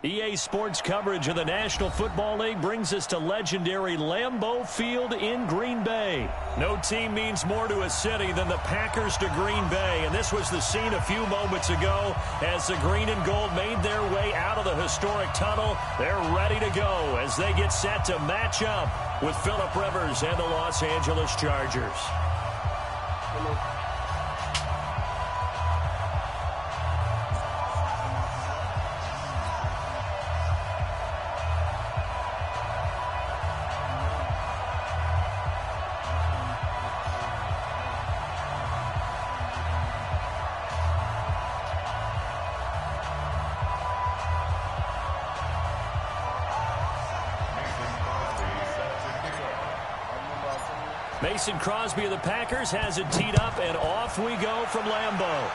EA Sports coverage of the National Football League brings us to legendary Lambeau Field in Green Bay. No team means more to a city than the Packers to Green Bay, and this was the scene a few moments ago as the green and gold made their way out of the historic tunnel. They're ready to go as they get set to match up with Phillip Rivers and the Los Angeles Chargers. Mason Crosby of the Packers has it teed up, and off we go from Lambeau.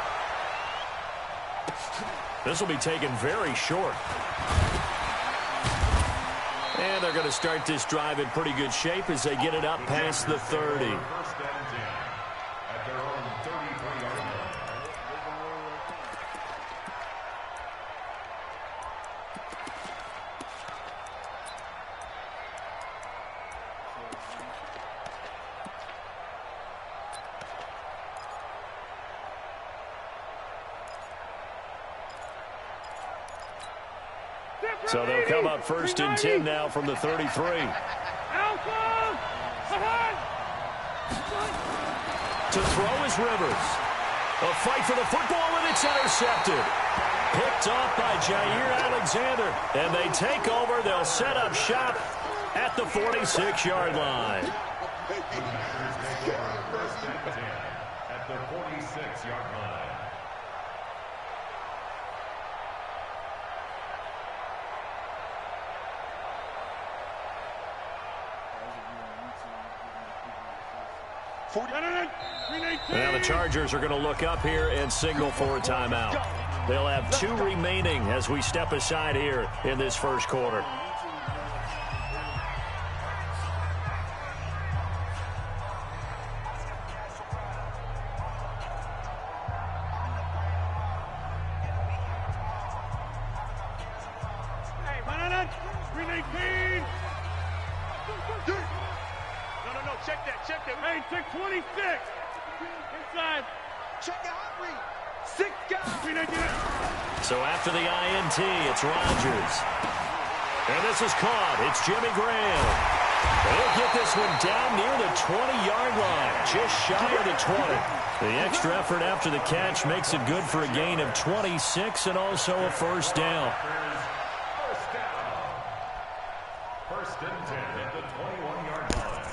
This will be taken very short. And they're going to start this drive in pretty good shape as they get it up past the 30. So they'll come up 1st and 10 now from the 33. To throw is Rivers. A fight for the football, and it's intercepted. Picked off by Jair Alexander. And they take over. They'll set up shop at the 46-yard line. At the 46-yard line. Now the Chargers are going to look up here and signal for a timeout. They'll have 2 remaining as we step aside here in this first quarter. So after the INT, it's Rodgers. And this is caught. It's Jimmy Graham. They'll get this one down near the 20-yard line, just shy of the 20. The extra effort after the catch makes it good for a gain of 26 and also a first down. First and 10 at the 21-yard line.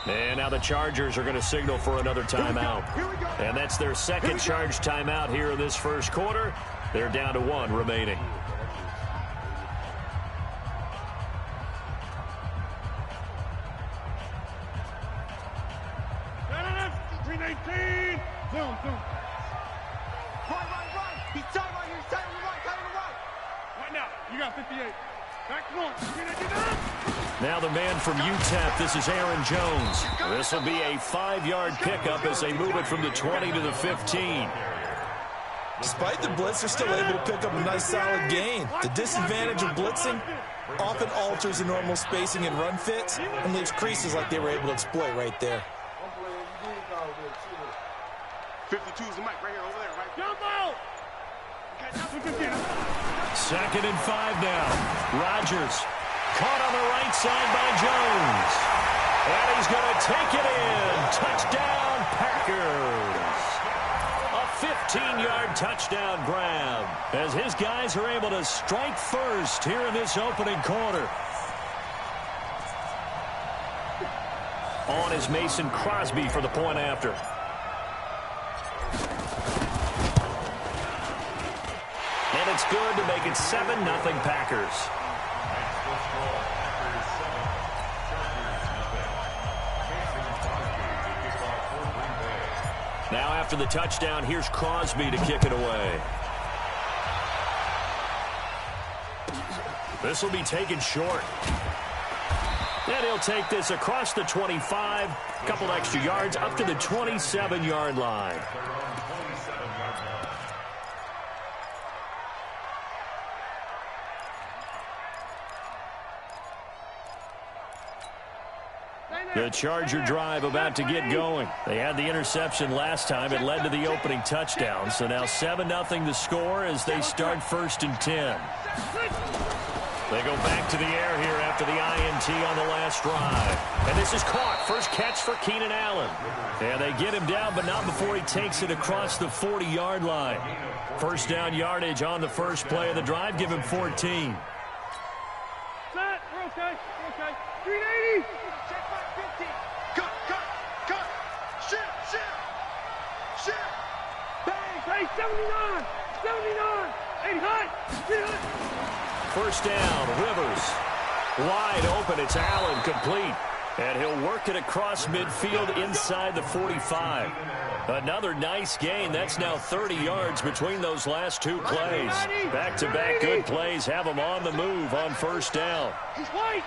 And now the Chargers are going to signal for another timeout. And that's their second charge timeout here in this first quarter. They're down to 1 remaining. Now the man from UTEP, this is Aaron Jones. This will be a 5-yard pickup as they move it from the 20 to the 15. Despite the blitz, they're still able to pick up a nice solid gain. The disadvantage of blitzing often alters the normal spacing and run fits and leaves creases like they were able to exploit right there. 52 is the mic right here, over there, right? Jump out! 2nd and 5 now. Rodgers. Caught on the right side by Jones. And he's going to take it in. Touchdown, Packers. A 15-yard touchdown grab as his guys are able to strike first here in this opening quarter. On is Mason Crosby for the point after. And it's good to make it 7-0 Packers. Now after the touchdown, here's Crosby to kick it away. This will be taken short. And he'll take this across the 25, a couple extra yards, up to the 27-yard line. The Charger drive about to get going. They had the interception last time. It led to the opening touchdown. So now 7-0 the score as they start 1st and 10. They go back to the air here after the INT on the last drive. And this is caught. First catch for Keenan Allen. And they get him down, but not before he takes it across the 40-yard line. First down yardage on the first play of the drive. Give him 14. Set. We're okay. We're okay. 380. Check back 50. Cut. Shit. Bang. Hey, 79. 80 hot. 3 hot. First down, Rivers. Wide open, it's Allen, complete. And he'll work it across midfield inside the 45. Another nice gain. That's now 30 yards between those last two plays. Back-to-back good plays have him on the move on first down. He's white.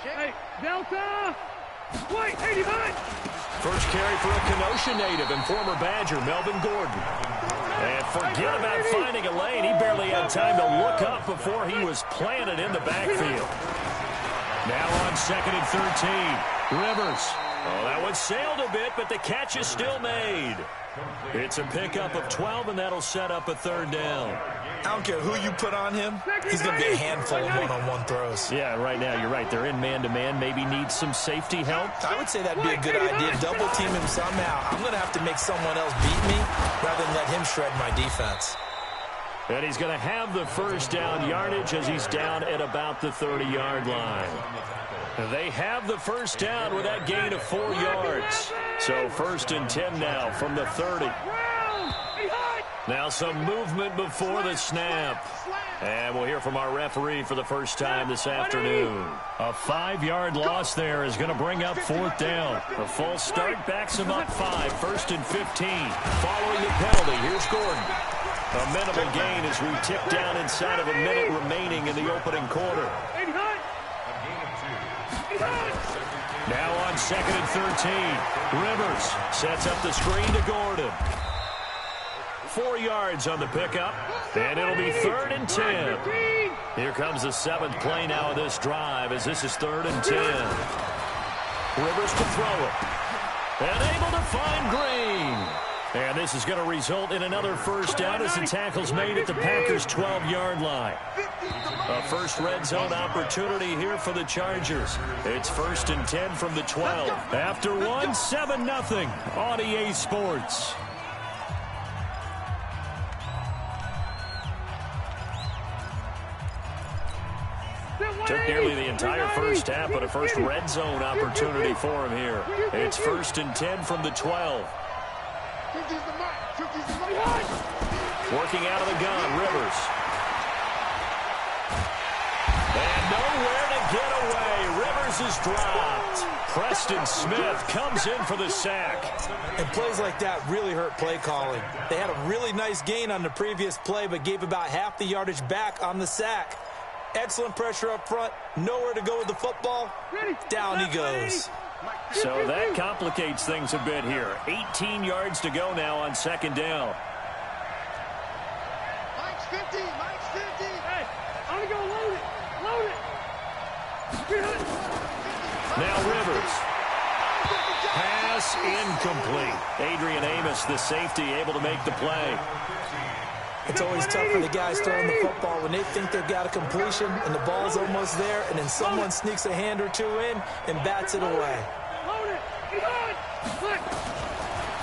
Hey, Delta! White, 80 hot! First carry for a Kenosha native and former Badger, Melvin Gordon. And forget about finding a lane. He barely had time to look up before he was planted in the backfield. Now on 2nd and 13. Rivers. Oh, that one sailed a bit, but the catch is still made. It's a pickup of 12, and that'll set up a 3rd down. I don't care who you put on him, he's going to be a handful of one-on-one throws. Yeah, right now, you're right. They're in man-to-man. Maybe need some safety help. I would say that'd be a good idea. Double team him somehow. I'm going to have to make someone else beat me rather than let him shred my defense. And he's going to have the first down yardage as he's down at about the 30-yard line. They have the first down with that gain of 4 yards. So 1st and 10 now from the 30. Now some movement before the snap. And we'll hear from our referee for the first time this afternoon. A 5-yard loss there is going to bring up 4th down. A false start backs him up 5. 1st and 15. Following the penalty, here's Gordon. A minimal gain as we tick down inside of a minute remaining in the opening quarter. Now on 2nd and 13. Rivers sets up the screen to Gordon. 4 yards on the pickup, and it'll be 3rd and 10. Here comes the 7th play now of this drive as this is 3rd and 10. Rivers to throw it. And able to find Green. And this is going to result in another first down as the tackle's made at the Packers' 12-yard line. A first red zone opportunity here for the Chargers. It's 1st and 10 from the 12. After one, 7-0 on EA Sports. Took nearly the entire first half, but a first red zone opportunity for him here. It's 1st and 10 from the 12. Working out of the gun, Rivers. And nowhere to get away. Rivers is dropped. Preston Smith comes in for the sack. And plays like that really hurt play calling. They had a really nice gain on the previous play, but gave about half the yardage back on the sack. Excellent pressure up front. Nowhere to go with the football. Down he goes. So that complicates things a bit here. 18 yards to go now on 2nd down. Mike's 50. Hey, I'm going to go load it. Now Rivers. Pass incomplete. Adrian Amos, the safety, able to make the play. It's always tough for the guys throwing the football when they think they've got a completion and the ball's almost there, and then someone sneaks a hand or two in and bats it away.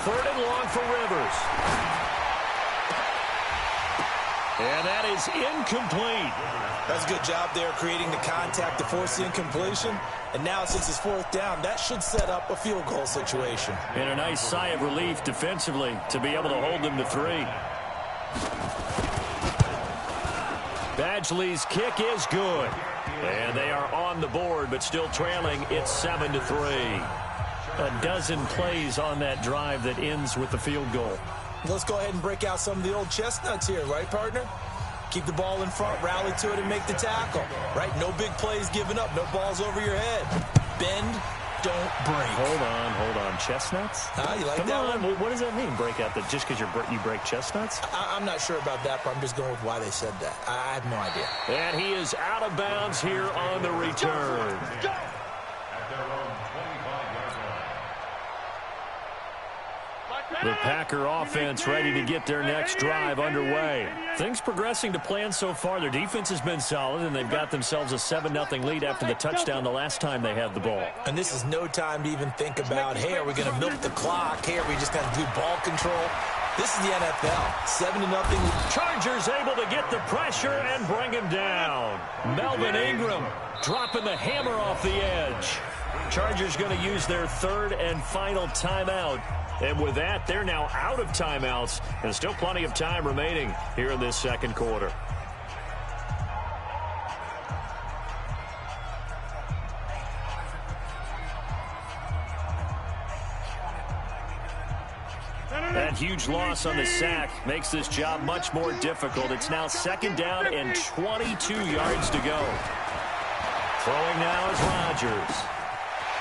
3rd and long for Rivers. And that is incomplete. That's a good job there creating the contact to force the incompletion. And now since it's 4th down, that should set up a field goal situation. And a nice sigh of relief defensively to be able to hold them to 3. Badgley's kick is good. And they are on the board, but still trailing. It's 7-3. A dozen plays on that drive that ends with the field goal. Let's go ahead and break out some of the old chestnuts here, right, partner? Keep the ball in front, rally to it, and make the tackle, right? No big plays given up, no balls over your head. Bend, don't break. Hold on. Chestnuts? You like Come that on. one? What does that mean, break out? That just because you break chestnuts? I'm not sure about that, but I'm just going with why they said that. I have no idea. And he is out of bounds here on the return. The Packer offense ready to get their next drive underway. Things progressing to plan so far. Their defense has been solid, and they've got themselves a 7-0 lead after the touchdown the last time they had the ball. And this is no time to even think about, hey, are we going to milk the clock? Hey, are we just going to do ball control? This is the NFL. 7-0. Chargers able to get the pressure and bring him down. Melvin Ingram dropping the hammer off the edge. Chargers going to use their 3rd and final timeout. And with that, they're now out of timeouts, and still plenty of time remaining here in this second quarter. That huge loss on the sack makes this job much more difficult. It's now 2nd down and 22 yards to go. Throwing now is Rodgers.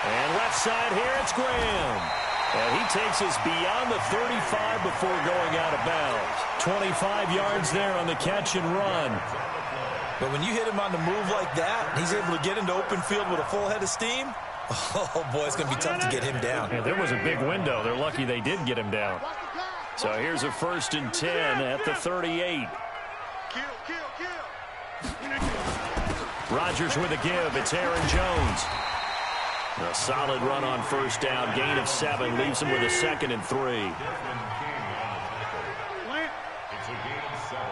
And left side here, it's Graham. And he takes us beyond the 35 before going out of bounds. 25 yards there on the catch and run. But when you hit him on the move like that, he's able to get into open field with a full head of steam. Oh, boy, it's going to be tough to get him down. Yeah, there was a big window. They're lucky they did get him down. So here's a 1st and 10 at the 38. Rodgers with a give. It's Aaron Jones. A solid run on 1st down. Gain of 7 leaves him with a 2nd and 3. It's a gain of 7.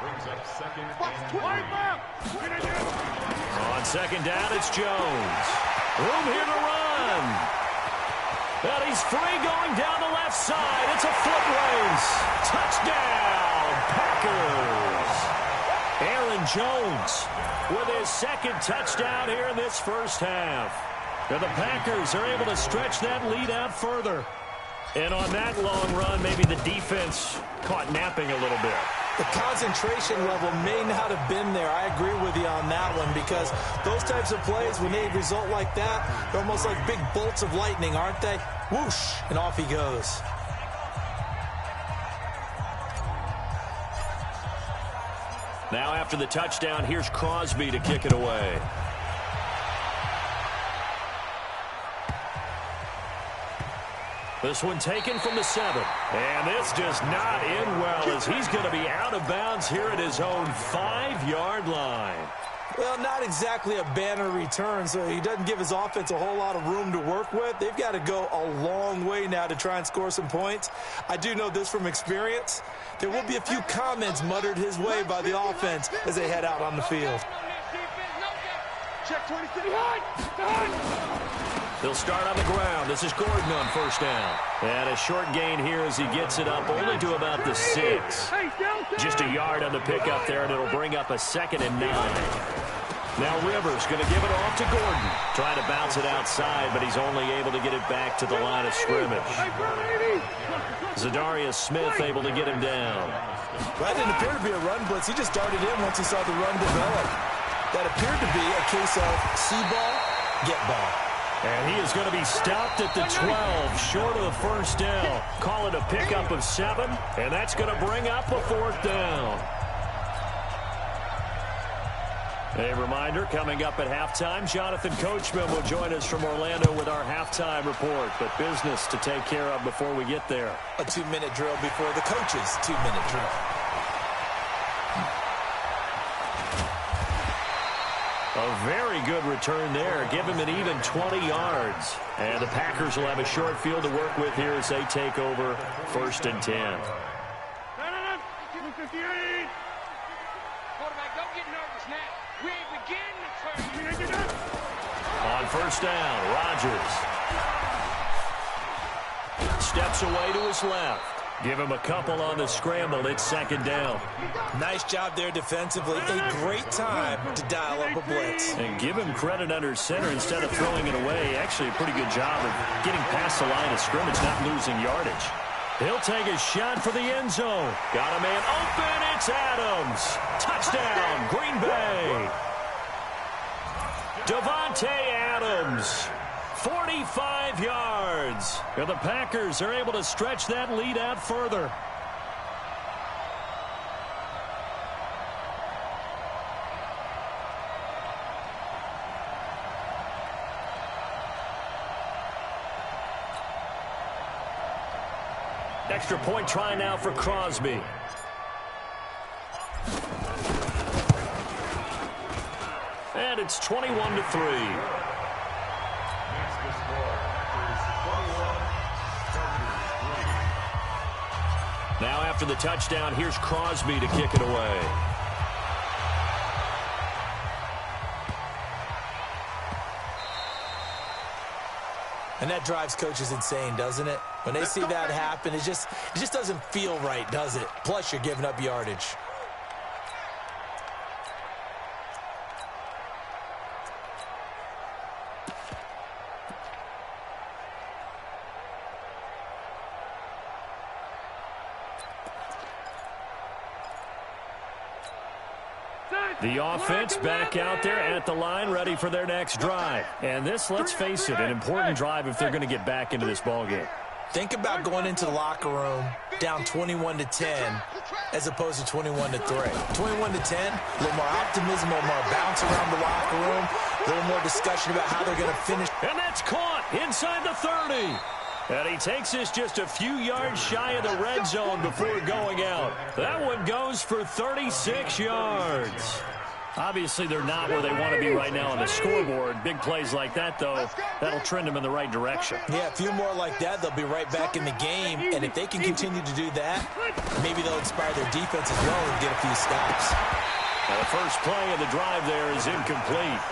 Brings up 2nd and 10. On 2nd down, it's Jones. Room here to run. And he's free going down the left side. It's a foot race. Touchdown, Packers. Aaron Jones with his 2nd touchdown here in this first half. And the Packers are able to stretch that lead out further. And on that long run, maybe the defense caught napping a little bit. The concentration level may not have been there. I agree with you on that one, because those types of plays, when they result like that, they're almost like big bolts of lightning, aren't they? Whoosh, and off he goes. Now after the touchdown, here's Crosby to kick it away. This one taken from the 7. And this just not in well, as he's going to be out of bounds here at his own 5-yard line. Well, not exactly a banner return, so he doesn't give his offense a whole lot of room to work with. They've got to go a long way now to try and score some points. I do know this from experience. There will be a few comments muttered his way by the offense as they head out on the field. Check 26. They'll start on the ground. This is Gordon on 1st down. And a short gain here as he gets it up only to about the 6. Just a yard on the pickup there, and it'll bring up a 2nd and 9. Now Rivers going to give it off to Gordon. Trying to bounce it outside, but he's only able to get it back to the line of scrimmage. Zadarius Smith able to get him down. That didn't appear to be a run blitz. He just darted in once he saw the run develop. That appeared to be a case of see ball, get ball. And he is going to be stopped at the 12, short of the 1st down. Call it a pickup of 7, and that's going to bring up a 4th down. A reminder, coming up at halftime, Jonathan Coachman will join us from Orlando with our halftime report. But business to take care of before we get there. A 2-minute drill before the coach's 2-minute drill. A very good return there. Give him an even 20 yards. And the Packers will have a short field to work with here as they take over 1st and 10. quarterback, don't get nervous now. We ain't beginning the turn. On first down, Rodgers steps away to his left. Give him a couple on the scramble. It's second down. Nice job there defensively. A great time to dial up a blitz. And give him credit under center instead of throwing it away. Actually, a pretty good job of getting past the line of scrimmage, not losing yardage. He'll take a shot for the end zone. Got a man open. It's Adams. Touchdown, Green Bay. Davante Adams. 45 yards. And the Packers are able to stretch that lead out further. Extra point try now for Crosby. And it's 21-3. Now after the touchdown, here's Crosby to kick it away. And that drives coaches insane, doesn't it? When they see that happen, it just doesn't feel right, does it? Plus, you're giving up yardage. The offense back out there at the line, ready for their next drive. And this, let's face it, an important drive if they're going to get back into this ballgame. Think about going into the locker room down 21-10 as opposed to 21-3. 21-10, a little more optimism, a little more bounce around the locker room, a little more discussion about how they're going to finish. And that's caught inside the 30. And he takes this just a few yards shy of the red zone before going out. That one goes for 36 yards. Obviously, they're not where they want to be right now on the scoreboard. Big plays like that, though, that'll trend them in the right direction. Yeah, a few more like that, they'll be right back in the game. And if they can continue to do that, maybe they'll inspire their defense as well and get a few stops. Now, the first play of the drive there is incomplete.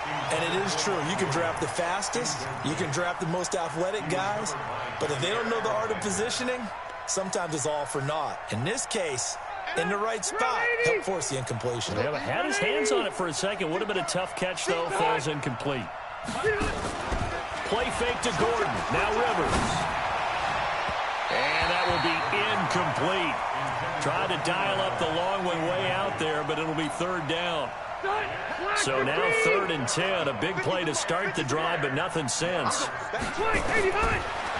And it is true. You can draft the fastest. You can draft the most athletic guys. But if they don't know the art of positioning, sometimes it's all for naught. In this case, in the right spot, help force the incompletion. Yeah, had his hands on it for a second. Would have been a tough catch, though. Falls incomplete. Play fake to Gordon. Now Rivers. And that will be incomplete. Tried to dial up the long one way out there, but it'll be third down. So now 3rd and 10. A big play to start the drive, but nothing since.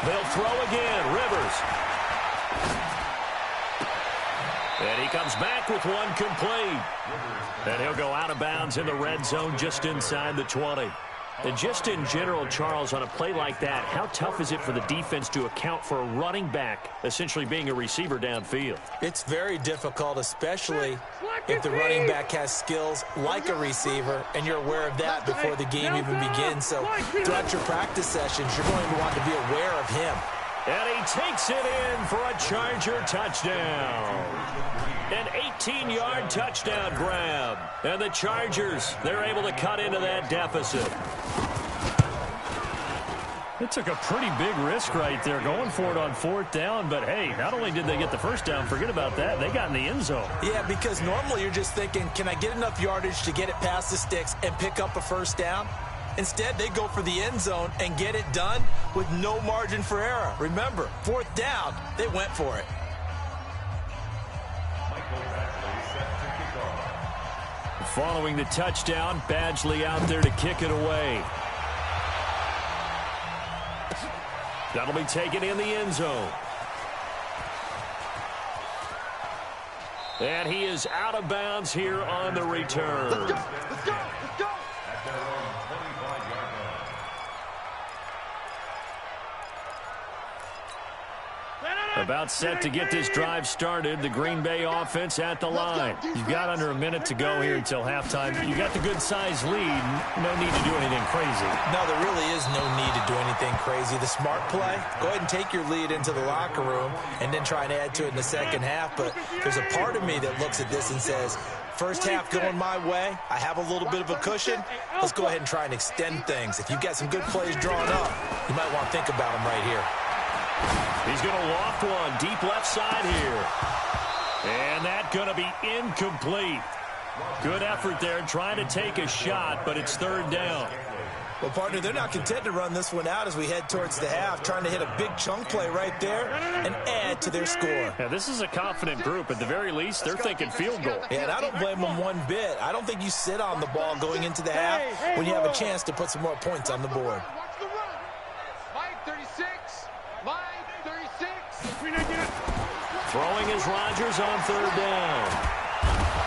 They'll throw again. Rivers. And he comes back with one complete. And he'll go out of bounds in the red zone just inside the 20. And just in general, Charles, on a play like that, how tough is it for the defense to account for a running back essentially being a receiver downfield? It's very difficult, especially if the running back has skills like a receiver, and you're aware of that before the game even begins. So throughout your practice sessions, you're going to want to be aware of him. And he takes it in for a Charger touchdown. An 18-yard touchdown grab. And the Chargers, they're able to cut into that deficit. It took a pretty big risk right there, going for it on 4th down. But, hey, not only did they get the first down, forget about that, they got in the end zone. Yeah, because normally you're just thinking, can I get enough yardage to get it past the sticks and pick up a first down? Instead, they go for the end zone and get it done with no margin for error. Remember, 4th down, they went for it. Following the touchdown, Badgley out there to kick it away. That'll be taken in the end zone. And he is out of bounds here on the return. Let's go, let's go, let's go. A About set to get this drive started. The Green Bay offense at the line. You've got under a minute to go here until halftime. You got the good-sized lead. No need to do anything crazy. No, there really is no need to do anything crazy. The smart play, go ahead and take your lead into the locker room and then try and add to it in the second half. But there's a part of me that looks at this and says, first half going my way, I have a little bit of a cushion. Let's go ahead and try and extend things. If you've got some good plays drawn up, you might want to think about them right here. He's going to loft one deep left side here. And that's going to be incomplete. Good effort there trying to take a shot, but it's third down. Well, partner, they're not content to run this one out as we head towards the half, trying to hit a big chunk play right there and add to their score. Yeah, this is a confident group. At the very least, they're thinking field goal. Yeah, and I don't blame them one bit. I don't think you sit on the ball going into the half when you have a chance to put some more points on the board. Throwing is Rodgers on third down.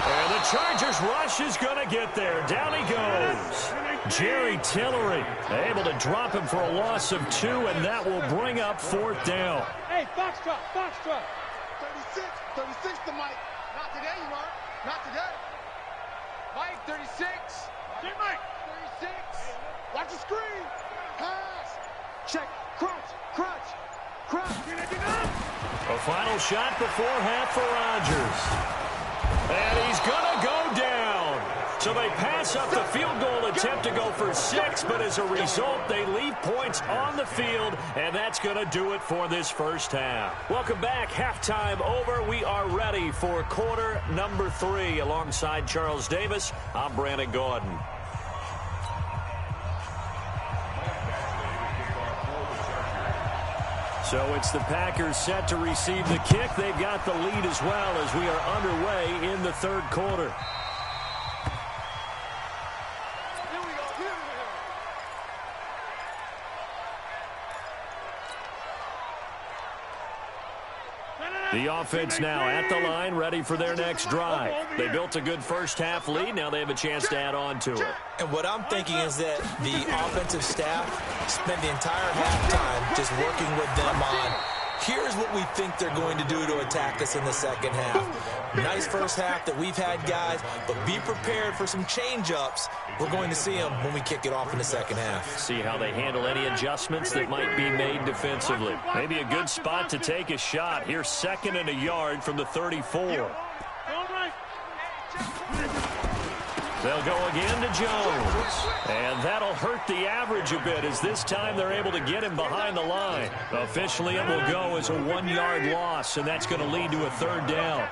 And the Chargers rush is going to get there. Down he goes. Jerry Tillery able to drop him for a loss of 2, and that will bring up fourth down. Hey, Foxtrot, Foxtrot. 36 to Mike. Not today, you are. Not today. Mike, 36. Get Mike. 36. Watch the screen. Pass. Check. Crunch, crunch, crunch. A final shot before half for Rodgers. And he's going to go down. So they pass up the field goal attempt to go for 6, but as a result, they leave points on the field, and that's going to do it for this first half. Welcome back. Halftime over. We are ready for quarter number 3. Alongside Charles Davis, I'm Brandon Gordon. So it's the Packers set to receive the kick. They've got the lead as well as we are underway in the third quarter. The offense now at the line, ready for their next drive. They built a good first-half lead. Now they have a chance to add on to it. And what I'm thinking is that the offensive staff spent the entire halftime just working with them on, here's what we think they're going to do to attack us in the second half. Nice first half that we've had, guys, but be prepared for some change-ups. We're going to see them when we kick it off in the second half. See how they handle any adjustments that might be made defensively. Maybe a good spot to take a shot. Here's 2nd and a yard from the 34. They'll go again to Jones. And that'll hurt the average a bit as this time they're able to get him behind the line. Officially, it will go as a 1-yard loss, and that's going to lead to a third down.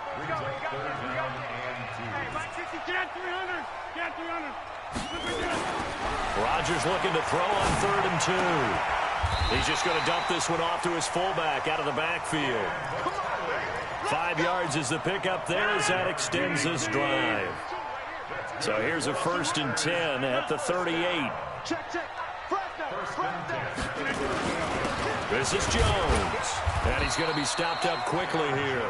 Rodgers looking to throw on 3rd and 2. He's just going to dump this one off to his fullback out of the backfield. 5 yards is the pickup there as that extends this drive. So here's a 1st and 10 at the 38. This is Jones. And he's going to be stopped up quickly here.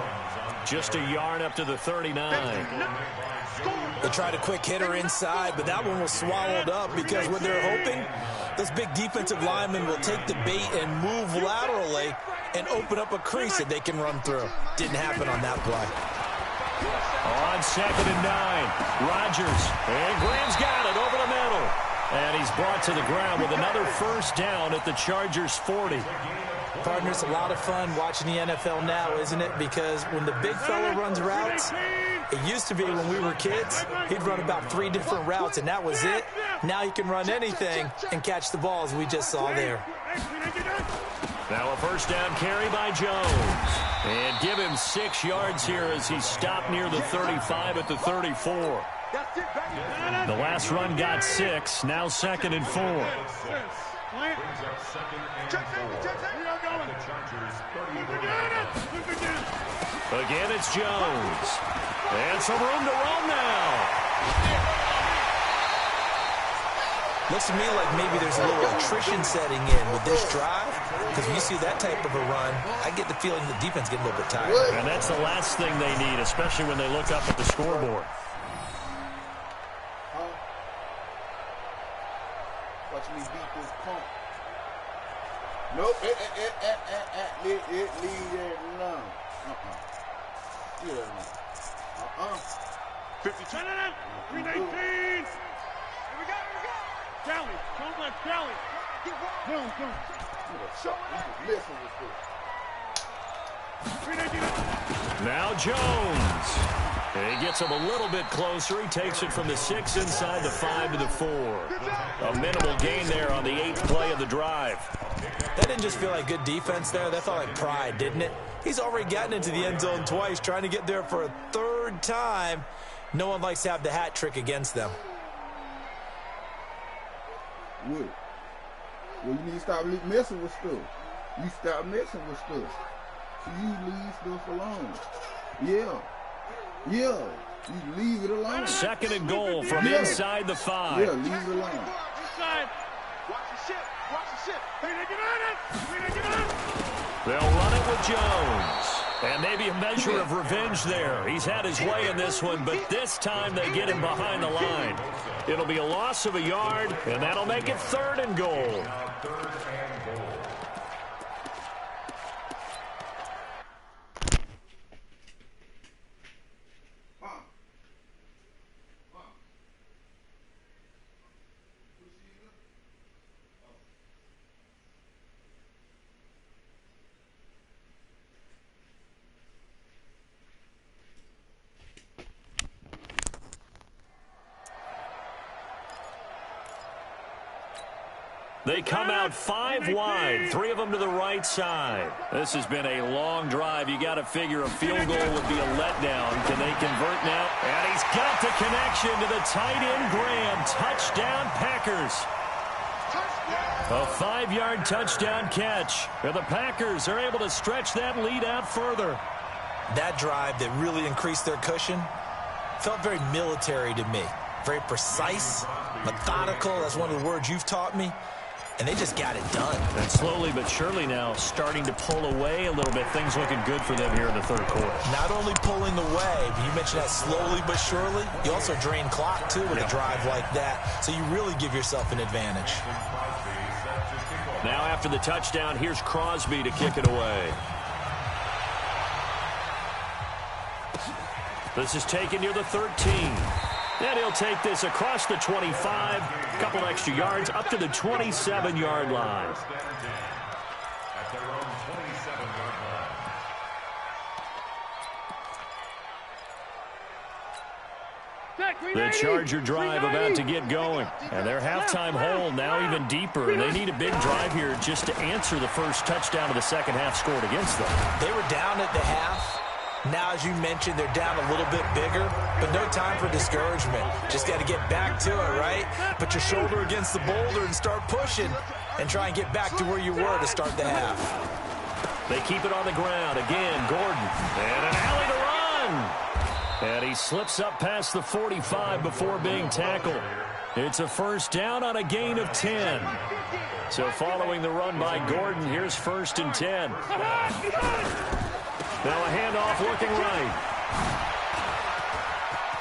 Just a yard up to the 39. They tried a quick hitter inside, but that one was swallowed up because what they're hoping, those big defensive linemen will take the bait and move laterally and open up a crease that they can run through. Didn't happen on that play. On 2nd and 9, Rodgers, and Graham's got it over the middle. And he's brought to the ground with another first down at the Chargers' 40. Partner, it's a lot of fun watching the NFL now, isn't it? Because when the big fella runs routes, it used to be when we were kids, he'd run about 3 different routes, and that was it. Now he can run anything and catch the ball, as we just saw there. Now a first down carry by Jones. And give him 6 yards here as he's stopped near the 35 at the 34. The last run got 6. Now 2nd and 4. Again, it's Jones. And some room to roam now. Looks to me like maybe there's a little attrition setting in with this drive, because when you see that type of a run, I get the feeling the defense getting a little bit tired. And that's the last thing they need, especially when they look up at the scoreboard. Watch me beat this pump. Nope. Leave that alone. Leave that alone. 52. 319. Here we go. Kelly. Don't let Kelly. Boom. You messing with this. Now Jones. He gets him a little bit closer. He takes it from the 6 inside the 5 to the 4. A minimal gain there on the 8th play of the drive. That didn't just feel like good defense there. That felt like pride, didn't it? He's already gotten into the end zone twice, trying to get there for a 3rd time. No one likes to have the hat trick against them. Wood. Well, you need to stop messing with stuff. You stop messing with stuff. You leave stuff alone. Yeah. You leave it alone. 2nd and goal from inside the 5. Yeah, leave it alone. Inside. Watch the ship. They'll run it with Jones. And maybe a measure of revenge there. He's had his way in this one, but this time they get him behind the line. It'll be a loss of a yard, and that'll make it 3rd and goal. They come out 5 wide, 3 of them to the right side. This has been a long drive. You got to figure a field goal would be a letdown. Can they convert now? And he's got the connection to the tight end, Graham. Touchdown, Packers. A 5-yard touchdown catch. And the Packers are able to stretch that lead out further. That drive that really increased their cushion felt very military to me. Very precise, methodical. That's one of the words you've taught me. And they just got it done. And slowly but surely now starting to pull away a little bit. Things looking good for them here in the 3rd quarter. Not only pulling away, but you mentioned that slowly but surely. You also drain clock, too, with a drive like that. So you really give yourself an advantage. Now after the touchdown, here's Crosby to kick it away. This is taken near the 13. And he'll take this across the 25, a couple extra yards, up to the 27-yard line. The Charger drive about to get going. And their halftime hole now even deeper. And they need a big drive here just to answer the first touchdown of the 2nd half scored against them. They were down at the half. Now, as you mentioned, they're down a little bit bigger, but no time for discouragement. Just got to get back to it, right? Put your shoulder against the boulder and start pushing and try and get back to where you were to start the half. They keep it on the ground. Again, Gordon. And an alley to run. And he slips up past the 45 before being tackled. It's a 1st down on a gain of 10. So following the run by Gordon, here's 1st and 10. Now a handoff looking right.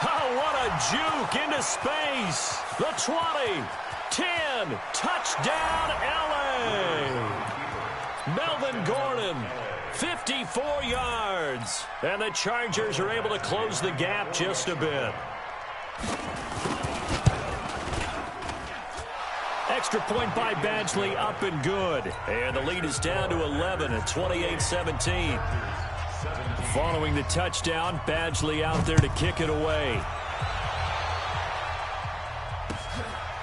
Oh, what a juke into space. The 20, 10, touchdown LA. Melvin Gordon, 54 yards. And the Chargers are able to close the gap just a bit. Extra point by Badgley, up and good. And the lead is down to 11 at 28-17. Following the touchdown, Badgley out there to kick it away.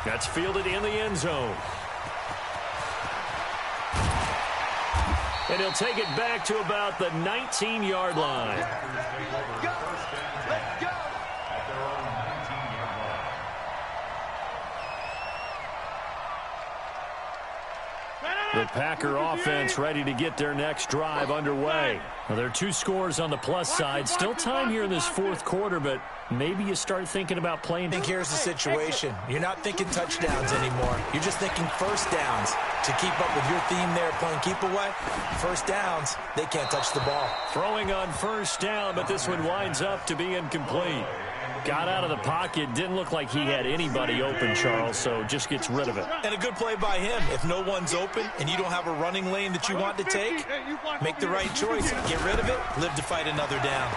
That's fielded in the end zone. And he'll take it back to about the 19-yard line. Let's go. The Packer offense ready to get their next drive underway. Well, there are 2 scores on the plus side. Still time here in this 4th quarter, but maybe you start thinking about playing. I think here's the situation. You're not thinking touchdowns anymore. You're just thinking 1st downs. To keep up with your theme there, playing keep away, 1st downs, they can't touch the ball. Throwing on 1st down, but this one winds up to be incomplete. Got out of the pocket. Didn't look like he had anybody open, Charles, so just gets rid of it. And a good play by him. If no one's open and you don't have a running lane that you want to take, make the right choice. Get rid of it. Live to fight another down.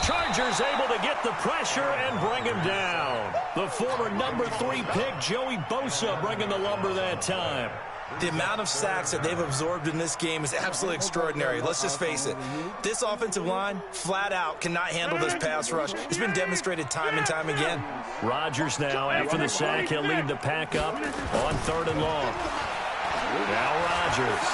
Chargers able to get the pressure and bring him down. The former number 3 pick, Joey Bosa, bringing the lumber that time. The amount of sacks that they've absorbed in this game is absolutely extraordinary. Let's just face it. This offensive line, flat out, cannot handle this pass rush. It's been demonstrated time and time again. Rodgers now, after the sack, he'll lead the pack up on 3rd and long. Now Rodgers.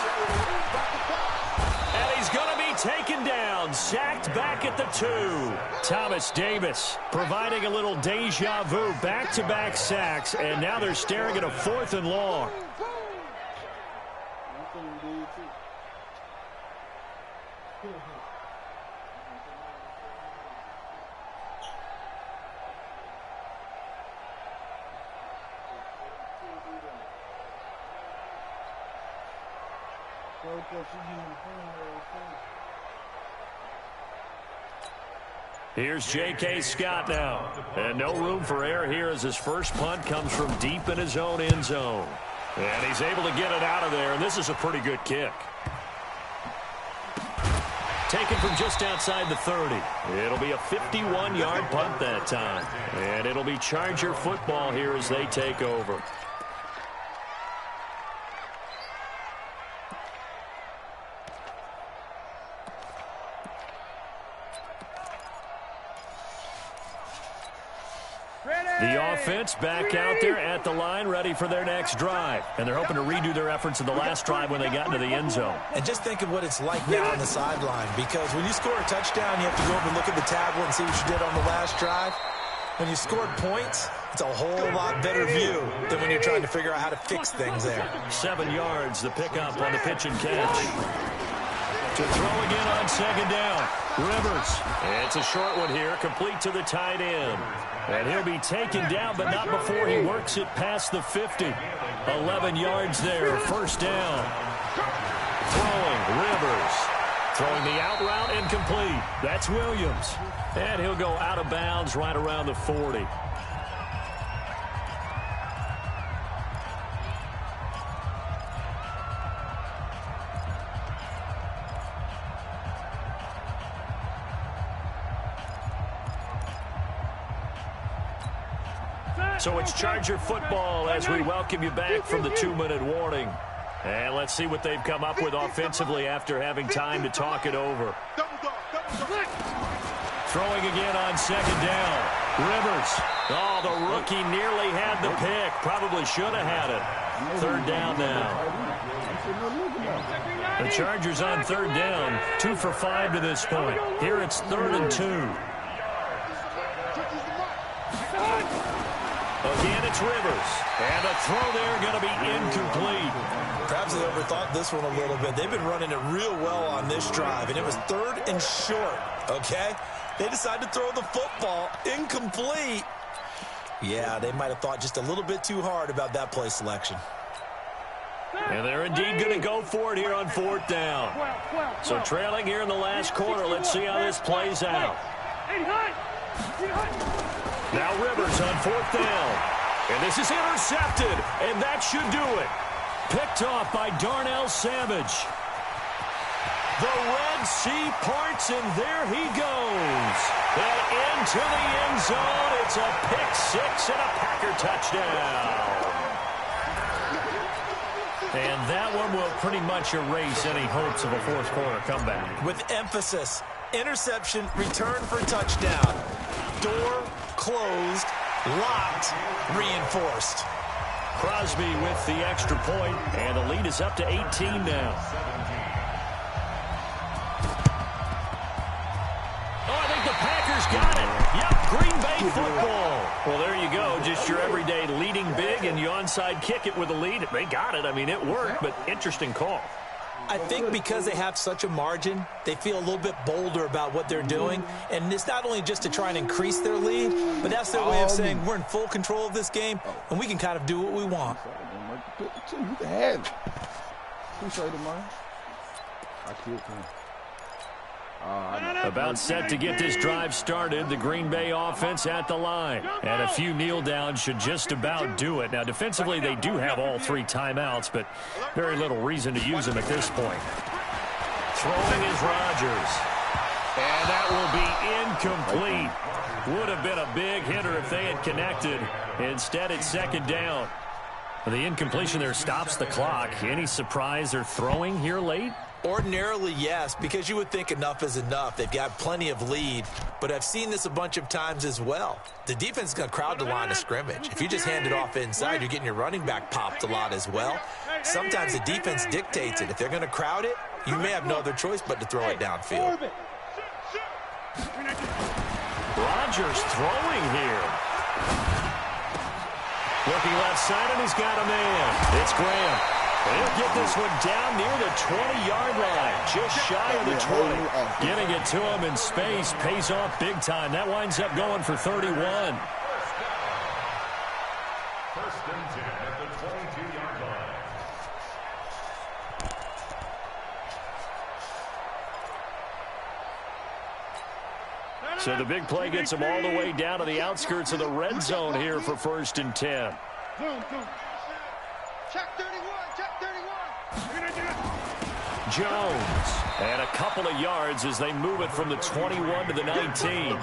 And he's going to be taken down, sacked back at the 2. Thomas Davis providing a little deja vu, back-to-back sacks, and now they're staring at a 4th and long. Here's J.K. Scott now. And no room for error here as his first punt comes from deep in his own end zone. And he's able to get it out of there, and this is a pretty good kick. Taken from just outside the 30. It'll be a 51-yard punt that time. And it'll be Charger football here as they take over. The offense back out there at the line, ready for their next drive. And they're hoping to redo their efforts of the last drive when they got into the end zone. And just think of what it's like now on the sideline, because when you score a touchdown, you have to go over and look at the tablet and see what you did on the last drive. When you scored points, it's a whole lot better view than when you're trying to figure out how to fix things there. 7 yards, the pickup on the pitch and catch. To throw again on 2nd down. Rivers. It's a short one here, complete to the tight end. And he'll be taken down, but not before he works it past the 50. 11 yards there, 1st down. Throwing, Rivers. Throwing the out route incomplete. That's Williams. And he'll go out of bounds right around the 40. So it's Charger football as we welcome you back from the 2-minute warning. And let's see what they've come up with offensively after having time to talk it over. Throwing again on 2nd down. Rivers. Oh, the rookie nearly had the pick. Probably should have had it. 3rd down now. The Chargers on 3rd down. 2 for 5 to this point. Here it's 3rd and 2. Again, it's Rivers. And a throw there going to be incomplete. Perhaps they overthought this one a little bit. They've been running it real well on this drive, and it was 3rd and short, okay? They decided to throw the football incomplete. Yeah, they might have thought just a little bit too hard about that play selection. And they're indeed going to go for it here on 4th down. So trailing here in the last quarter. Let's see how this plays out. Now Rivers on 4th down. And this is intercepted. And that should do it. Picked off by Darnell Savage. The Red Sea parts, and there he goes. And into the end zone. It's a pick 6 and a Packer touchdown. And that one will pretty much erase any hopes of a 4th quarter comeback. With emphasis, interception, return for touchdown. Door closed, locked, reinforced. Crosby with the extra point, and the lead is up to 18 now. Oh, I think the Packers got it. Yep, Green Bay football. Well, there you go. Just your everyday leading big, and you onside kick it with a lead. They got it. I mean, it worked, but interesting call. I think because they have such a margin, they feel a little bit bolder about what they're doing. And it's not only just to try and increase their lead, but that's their way of saying we're in full control of this game, and we can kind of do what we want. You can have it. Appreciate it, man. I killed him. About set to get this drive started, the Green Bay offense at the line. And a few kneel downs should just about do it. Now, defensively, they do have all 3 timeouts, but very little reason to use them at this point. Throwing is Rodgers. And that will be incomplete. Would have been a big hitter if they had connected. Instead, it's second down. The incompletion there stops the clock. Any surprise they're throwing here late? Ordinarily, yes, because you would think enough is enough. They've got plenty of lead, but I've seen this a bunch of times as well. The defense is going to crowd the line of scrimmage. If you just hand it off inside, you're getting your running back popped a lot as well. Sometimes the defense dictates it. If they're going to crowd it, you may have no other choice but to throw it downfield. Rodgers throwing here. Looking left side, and he's got a man. It's Graham. He'll get this one down near the 20-yard line, just shy of the 20. Getting it to him in space pays off big time. That winds up going for 31. First and 10 at the 22-yard line. So the big play gets them all the way down to the outskirts of the red zone here for first and 10. Check 31, check 31. Jones. And a couple of yards as they move it from the 21 to the 19.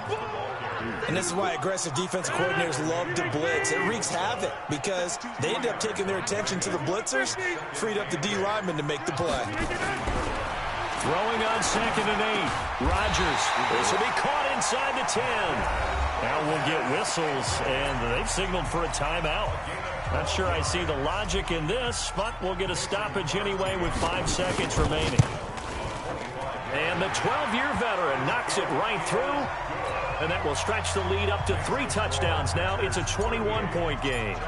And this is why aggressive defensive coordinators love to blitz. It wreaks havoc because they end up taking their attention to the blitzers, freed up the D lineman to make the play. Throwing on 2nd and 8. Rodgers. This will be caught inside the 10. Now we'll get whistles, and they've signaled for a timeout. Not sure I see the logic in this, but we'll get a stoppage anyway with 5 seconds remaining. And the 12-year veteran knocks it right through, and that will stretch the lead up to 3 touchdowns. Now it's a 21-point game.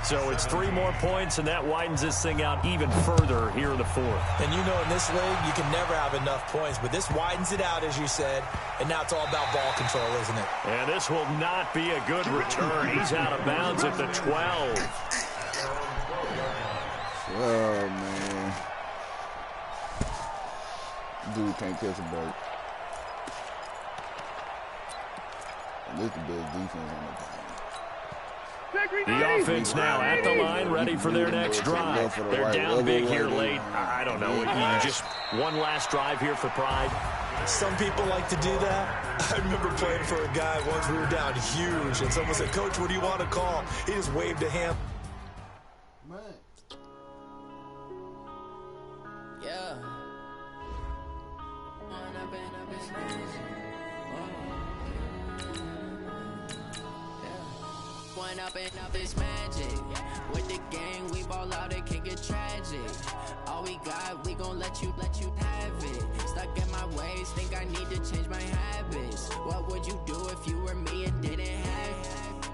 So it's 3 more points, and that widens this thing out even further here in the 4th. And you know in this league, you can never have enough points, but this widens it out, as you said, and now it's all about ball control, isn't it? And this will not be a good return. He's out of bounds at the 12. Oh, man. Dude can't catch a break. And this is the best defense on the team. The offense now at the line, ready for their next drive. They're down big here late. I don't know. You just one last drive here for pride. Some people like to do that. I remember playing for a guy once we were down huge, and someone said, "Coach, what do you want to call?" He just waved a hand. Man. Yeah. One up and up is magic. With the gang, we ball out, it can get tragic. All we got, we gon' let you have it. Stuck in my ways, think I need to change my habits. What would you do if you were me and didn't have it?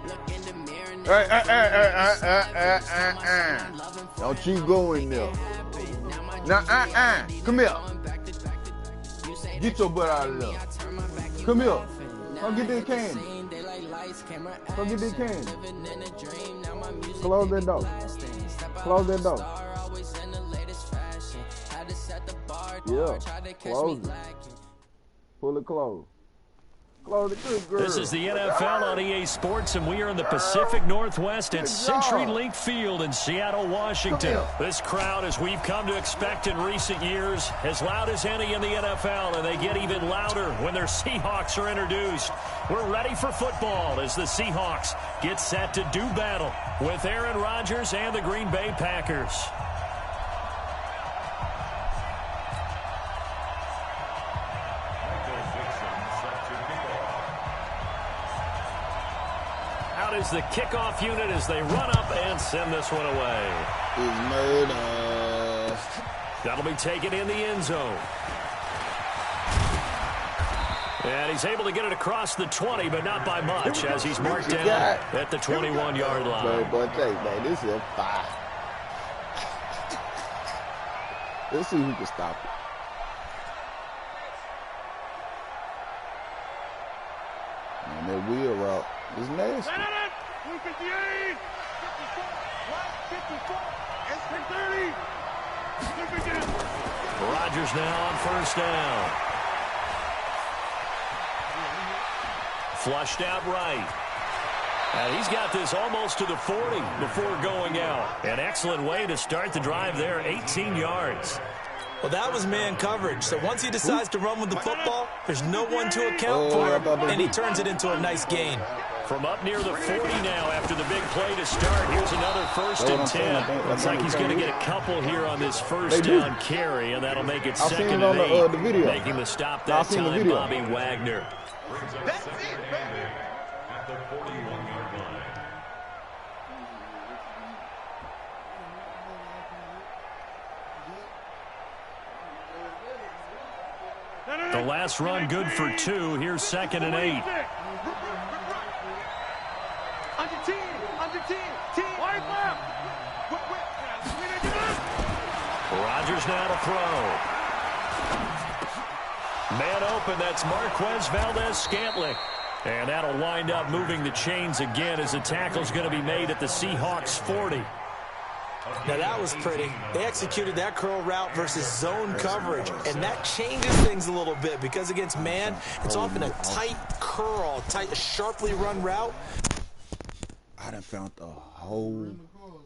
Look in the mirror and Don't you go in there. Now, come here. Get your butt out of there. Come here. Come get this candy. Come get this candy. Close that door. Close that door. Yeah, close it. Pull it close. Close it good, girl. This is the NFL on EA Sports, and we are in the Pacific Northwest at CenturyLink Field in Seattle, Washington. This crowd, as we've come to expect in recent years, as loud as any in the NFL, and they get even louder when their Seahawks are introduced. We're ready for football as the Seahawks get set to do battle with Aaron Rodgers and the Green Bay Packers. Is the kickoff unit as they run up and send this one away. He's murdered. That'll be taken in the end zone. And he's able to get it across the 20, but not by much, as he's marked down at the 21-yard line. Boy, this is a 5. Let's see who can stop it. And that wheel route is nasty. Rodgers now on first down. Flushed out right. And he's got this almost to the 40 before going out. An excellent way to start the drive there, 18 yards. Well, that was man coverage. So once he decides to run with the football, there's no one to account for him, and he turns it into a nice gain. From up near the 40 now after the big play to start. Here's another 1st and 10. Looks like he's going to get a couple here on this first down carry, and that'll make it 2nd and 8. Making the stop that time, Bobby Wagner. That's it, baby. At the 41-yard line. The last run good for 2. Here's 2nd and 8. Rodgers now to throw. Man open, that's Marquez Valdez-Scantling. And that'll wind up moving the chains again as the tackle's going to be made at the Seahawks 40. Now that was pretty. They executed that curl route versus zone coverage, and that changes things a little bit because against man, it's often a tight curl, tight, sharply run route. I done found a whole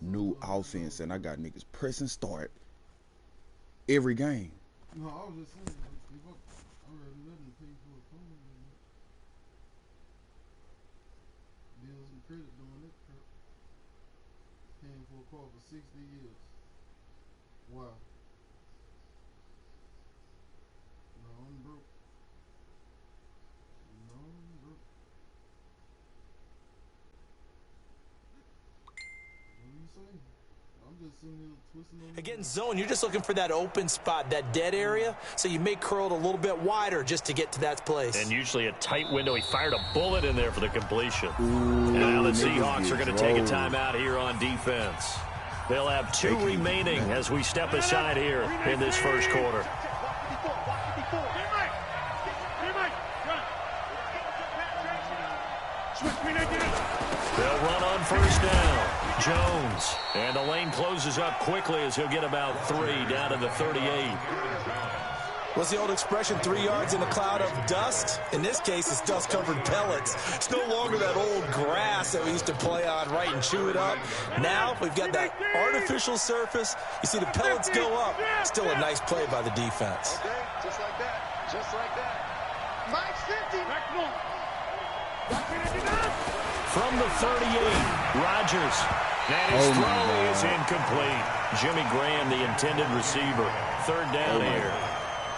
new offense, and I got niggas press and start every game. No, I was just saying, if I already let them pay for a phone, deals and credit doing that crap. Paying for a car for 60 years. Wow. No, I'm broke. No, I'm broke. What do you say? I'm just sitting here twisting on Against zone, you're just looking for that open spot, that dead area, so you may curl it a little bit wider just to get to that place. And usually a tight window. He fired a bullet in there for the completion. And now the Seahawks are going to take a timeout here on defense. They'll have 2 remaining as we step aside here in this first quarter. They'll run on first down. Jones. And the lane closes up quickly as he'll get about 3 down to the 38. What's the old expression, 3 yards in a cloud of dust? In this case, it's dust-covered pellets. It's no longer that old grass that we used to play on, right, and chew it up. Now we've got that artificial surface. You see the pellets go up. Still a nice play by the defense. Okay, just like that. Just like that. Mike's 50. From the 38, Rodgers. And his throw is incomplete. Jimmy Graham, the intended receiver. 3rd down here.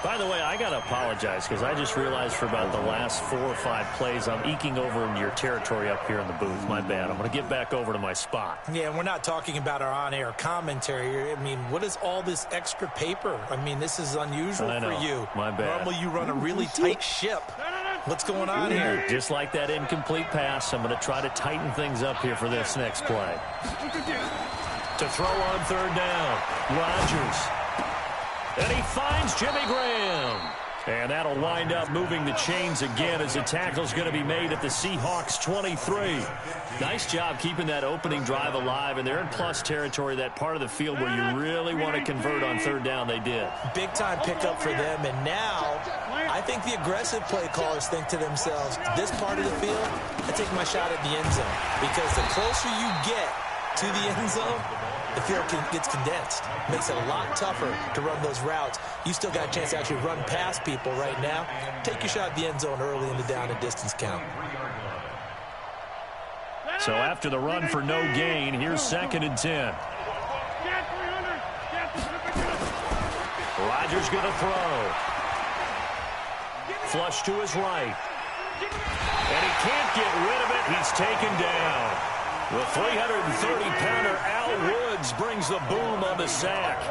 By the way, I got to apologize because I just realized for about the last 4 or 5 plays, I'm eking over into your territory up here in the booth. My bad. I'm going to get back over to my spot. Yeah, and we're not talking about our on-air commentary. I mean, what is all this extra paper? I mean, this is unusual for you. My bad. Normally you run a really tight ship. What's going on here? Just like that incomplete pass, I'm going to try to tighten things up here for this next play. To throw on 3rd down, Rodgers. And he finds Jimmy Graham. And that'll wind up moving the chains again as the tackle's going to be made at the Seahawks 23. Nice job keeping that opening drive alive, and they're in plus territory, that part of the field where you really want to convert on 3rd down. They did. Big-time pickup for them, and now I think the aggressive play callers think to themselves, this part of the field, I take my shot at the end zone, because the closer you get to the end zone, the field gets condensed. Makes it a lot tougher to run those routes. You still got a chance to actually run past people right now. Take your shot at the end zone early in the down and distance count. So after the run for no gain, here's 2nd and 10. Rodgers going to throw. Flush to his right. And he can't get rid of it. He's taken down. The 330-pounder Al Woods brings the boom on the sack.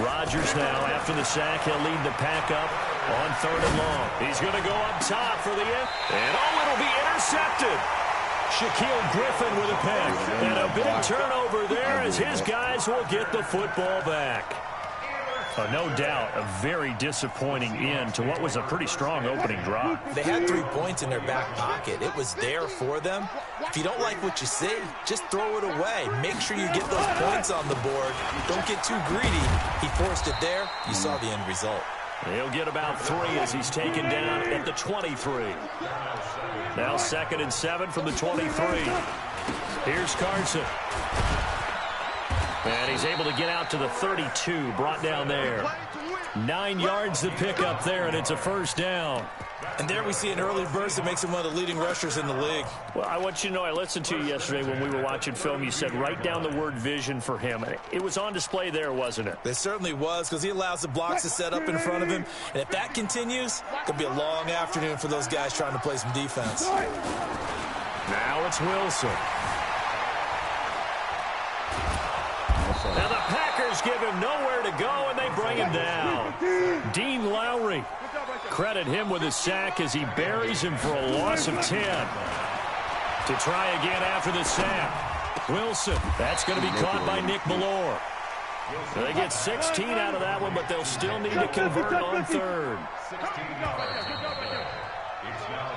Rodgers now, after the sack, he'll lead the pack up on 3rd and long. He's going to go up top for the end. And, it'll be intercepted. Shaquille Griffin with a pick. And a big turnover there as his guys will get the football back. No doubt, a very disappointing end to what was a pretty strong opening drive. They had 3 points in their back pocket. It was there for them. If you don't like what you see, just throw it away. Make sure you get those points on the board. Don't get too greedy. He forced it there. You saw the end result. He'll get about 3 as he's taken down at the 23. Now 2nd and 7 from the 23. Here's Carson. And he's able to get out to the 32, brought down there. 9 yards to pick up there, and it's a first down. And there we see an early burst that makes him one of the leading rushers in the league. Well, I want you to know, I listened to you yesterday when we were watching film. You said write down the word vision for him. It was on display there, wasn't it? It certainly was, because he allows the blocks to set up in front of him. And if that continues, it could be a long afternoon for those guys trying to play some defense. Now it's Wilson. Now the Packers give him nowhere to go, and they bring him down. Dean Lowry. Credit him with a sack as he buries him for a loss of 10. To try again after the sack. Wilson. That's going to be caught by Nick Ballore. So they get 16 out of that one, but they'll still need to convert on 3rd.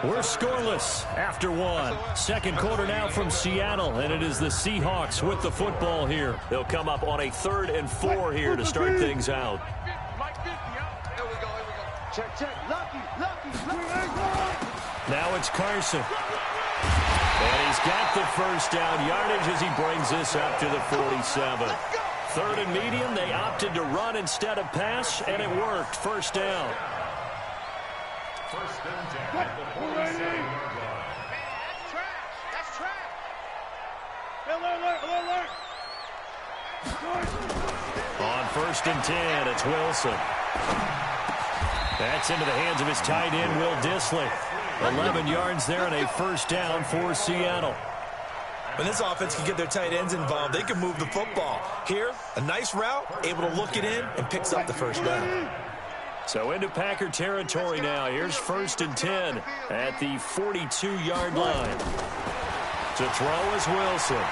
We're scoreless after 1. 2nd quarter now from Seattle, and it is the Seahawks with the football here. They'll come up on a 3rd and 4 here to start things out. Now it's Carson. And he's got the first down yardage as he brings this up to the 47. 3rd and medium, they opted to run instead of pass, and it worked. First down. First and 10 at the 47-yard line. That's trash. On 1st and 10, it's Wilson. That's into the hands of his tight end, Will Dissly. 11 yards there and a first down for Seattle. When this offense can get their tight ends involved, they can move the football. Here, a nice route, able to look it in, and picks up the first down. So into Packer territory now. Here's 1st and 10 at the 42-yard line. To throw is Wilson.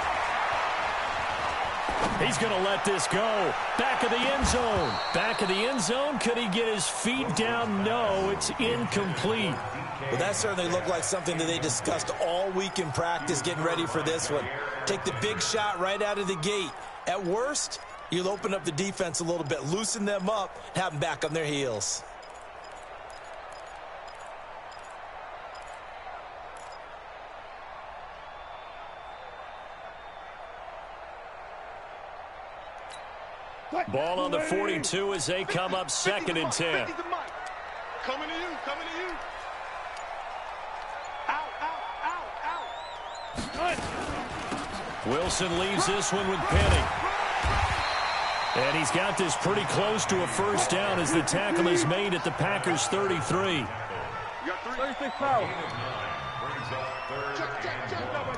He's going to let this go. Back of the end zone. Back of the end zone. Could he get his feet down? No, it's incomplete. Well, that certainly looked like something that they discussed all week in practice, getting ready for this one. Take the big shot right out of the gate. At worst, you'll open up the defense a little bit, loosen them up, have them back on their heels. Ball on the 42 as they come up 2nd and 10. Coming to you. Wilson leaves this one with Penny. And he's got this pretty close to a first down as the tackle is made at the Packers' 33. You got 36 power. Brings up 3rd and 1.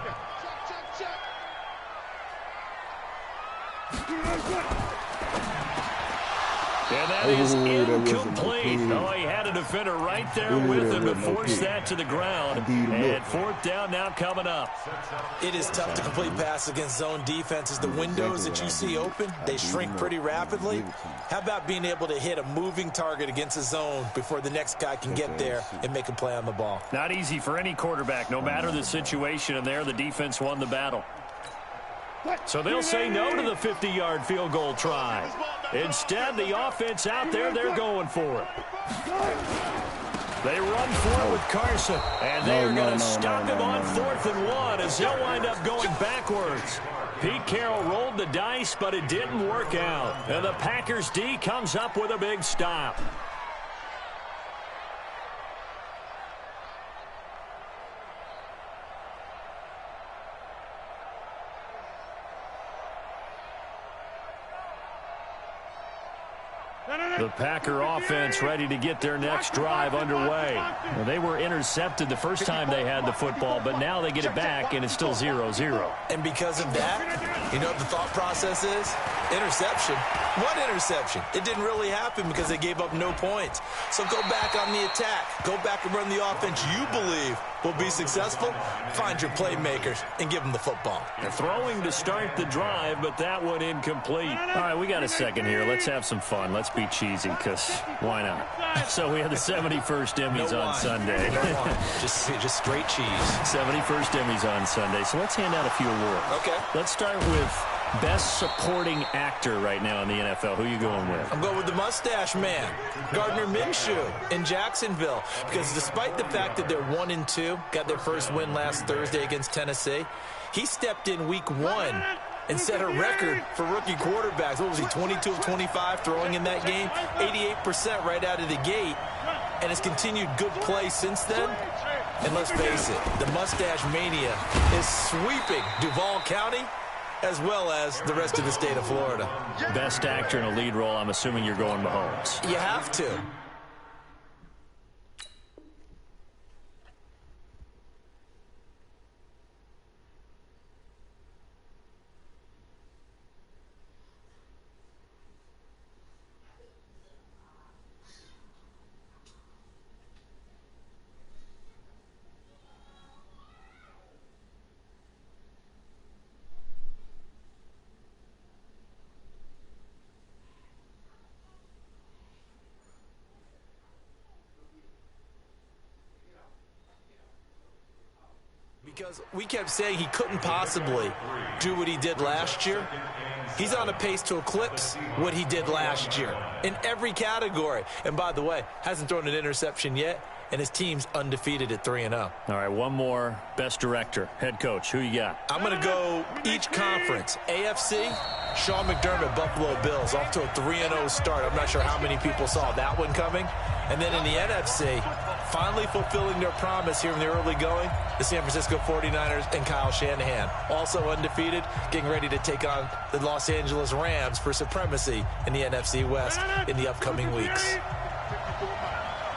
And that is incomplete. Oh, he had a defender right there with him to force that to the ground. And 4th down now coming up. It is tough to complete passes against zone defenses. The windows that you see open, they shrink pretty rapidly. How about being able to hit a moving target against a zone before the next guy can get there and make a play on the ball? Not easy for any quarterback, no matter the situation. And there, the defense won the battle. So they'll say no to the 50-yard field goal try. Instead, the offense out there, they're going for it. They run for it with Carson, and they are going to stop him on 4th and 1 as they'll wind up going backwards. Pete Carroll rolled the dice, but it didn't work out. And the Packers D comes up with a big stop. The Packer offense ready to get their next drive underway. Well, they were intercepted the first time they had the football, but now they get it back, and it's still 0-0. And because of that, you know what the thought process is? Interception. What interception? It didn't really happen because they gave up no points. So go back on the attack. Go back and run the offense you believe will be successful. Find your playmakers and give them the football. They're throwing to start the drive, but that one incomplete. All right, we got a second here. Let's have some fun. Let's be cheesy, because why not? So we have the 71st Emmys on Sunday. just straight cheese. 71st Emmys on Sunday. So let's hand out a few awards. Okay. Let's start with Best supporting actor right now in the NFL. Who are you going with? I'm going with the mustache man, Gardner Minshew in Jacksonville. Because despite the fact that they're 1-2, got their first win last Thursday against Tennessee, he stepped in week 1 and set a record for rookie quarterbacks. What was he, 22 of 25 throwing in that game? 88% right out of the gate. And has continued good play since then. And let's face it, the mustache mania is sweeping Duval County as well as the rest of the state of Florida. Best actor in a lead role, I'm assuming you're going Mahomes. You have to. Because we kept saying he couldn't possibly do what he did last year. He's on a pace to eclipse what he did last year in every category. And by the way, hasn't thrown an interception yet, and his team's undefeated at 3-0. All right, one more. Best director, head coach. Who you got? I'm going to go each conference. AFC, Sean McDermott, Buffalo Bills, off to a 3-0 start. I'm not sure how many people saw that one coming. And then in the NFC, finally fulfilling their promise here in the early going, the San Francisco 49ers and Kyle Shanahan. Also undefeated, getting ready to take on the Los Angeles Rams for supremacy in the NFC West in the upcoming weeks.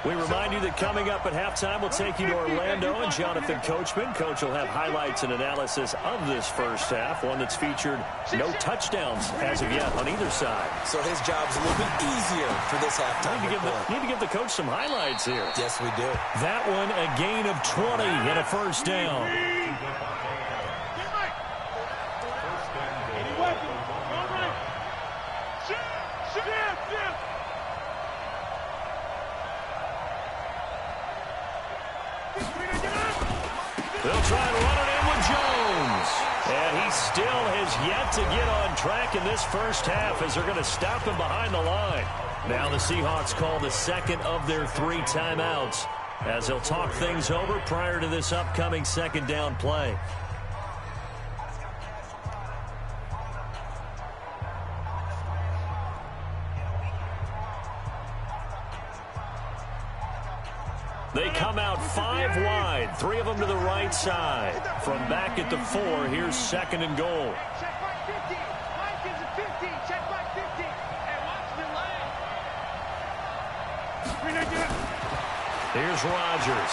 We remind you that coming up at halftime, we'll take you to Orlando and Jonathan Coachman. Coach will have highlights and analysis of this first half, one that's featured no touchdowns as of yet on either side. So his job's a little bit easier for this halftime. Need to give the coach some highlights here. Yes, we do. That one, a gain of 20 and a first down. They'll try and run it in with Jones. And he still has yet to get on track in this first half as they're going to stop him behind the line. Now the Seahawks call the second of their 3 timeouts as they'll talk things over prior to this upcoming second down play. They come out 5 wide, 3 of them to the right side. From back at the 4, here's second and goal. Check by 50. Mike is a 50. Check by 50. And watch the leg. Here's Rodgers.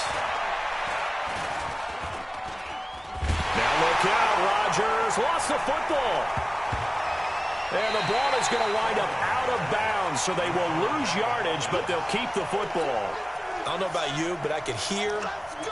Now look out, Rodgers lost the football. And the ball is going to wind up out of bounds, so they will lose yardage, but they'll keep the football. I don't know about you, but I could hear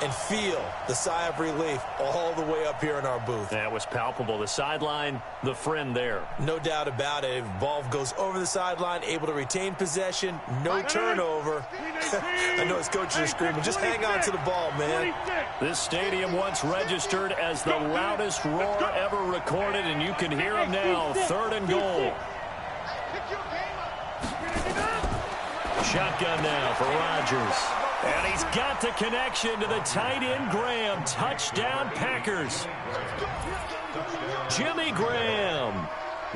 and feel the sigh of relief all the way up here in our booth. That was palpable. The sideline, the friend there. No doubt about it. If the ball goes over the sideline, able to retain possession, no turnover. I know his coaches are screaming, just hang on to the ball, man. This stadium once registered as the loudest roar ever recorded, and you can hear him now. Third and goal. Shotgun now for Rodgers. And he's got the connection to the tight end, Graham. Touchdown, Packers. Jimmy Graham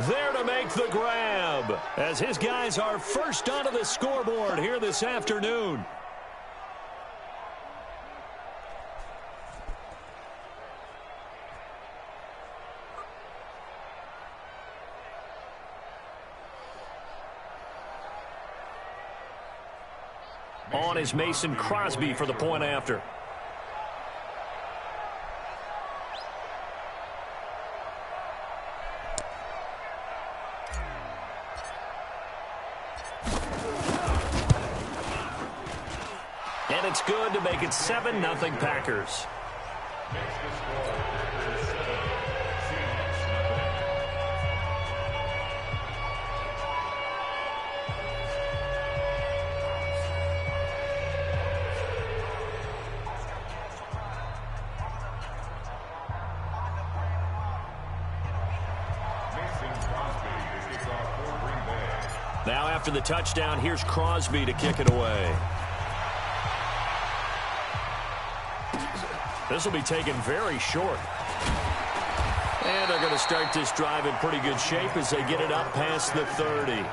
there to make the grab as his guys are first onto the scoreboard here this afternoon. On is Mason Crosby for the point after. And it's good to make it 7-0 Packers. Now after the touchdown, here's Crosby to kick it away. This will be taken very short. And they're going to start this drive in pretty good shape as they get it up past the 30.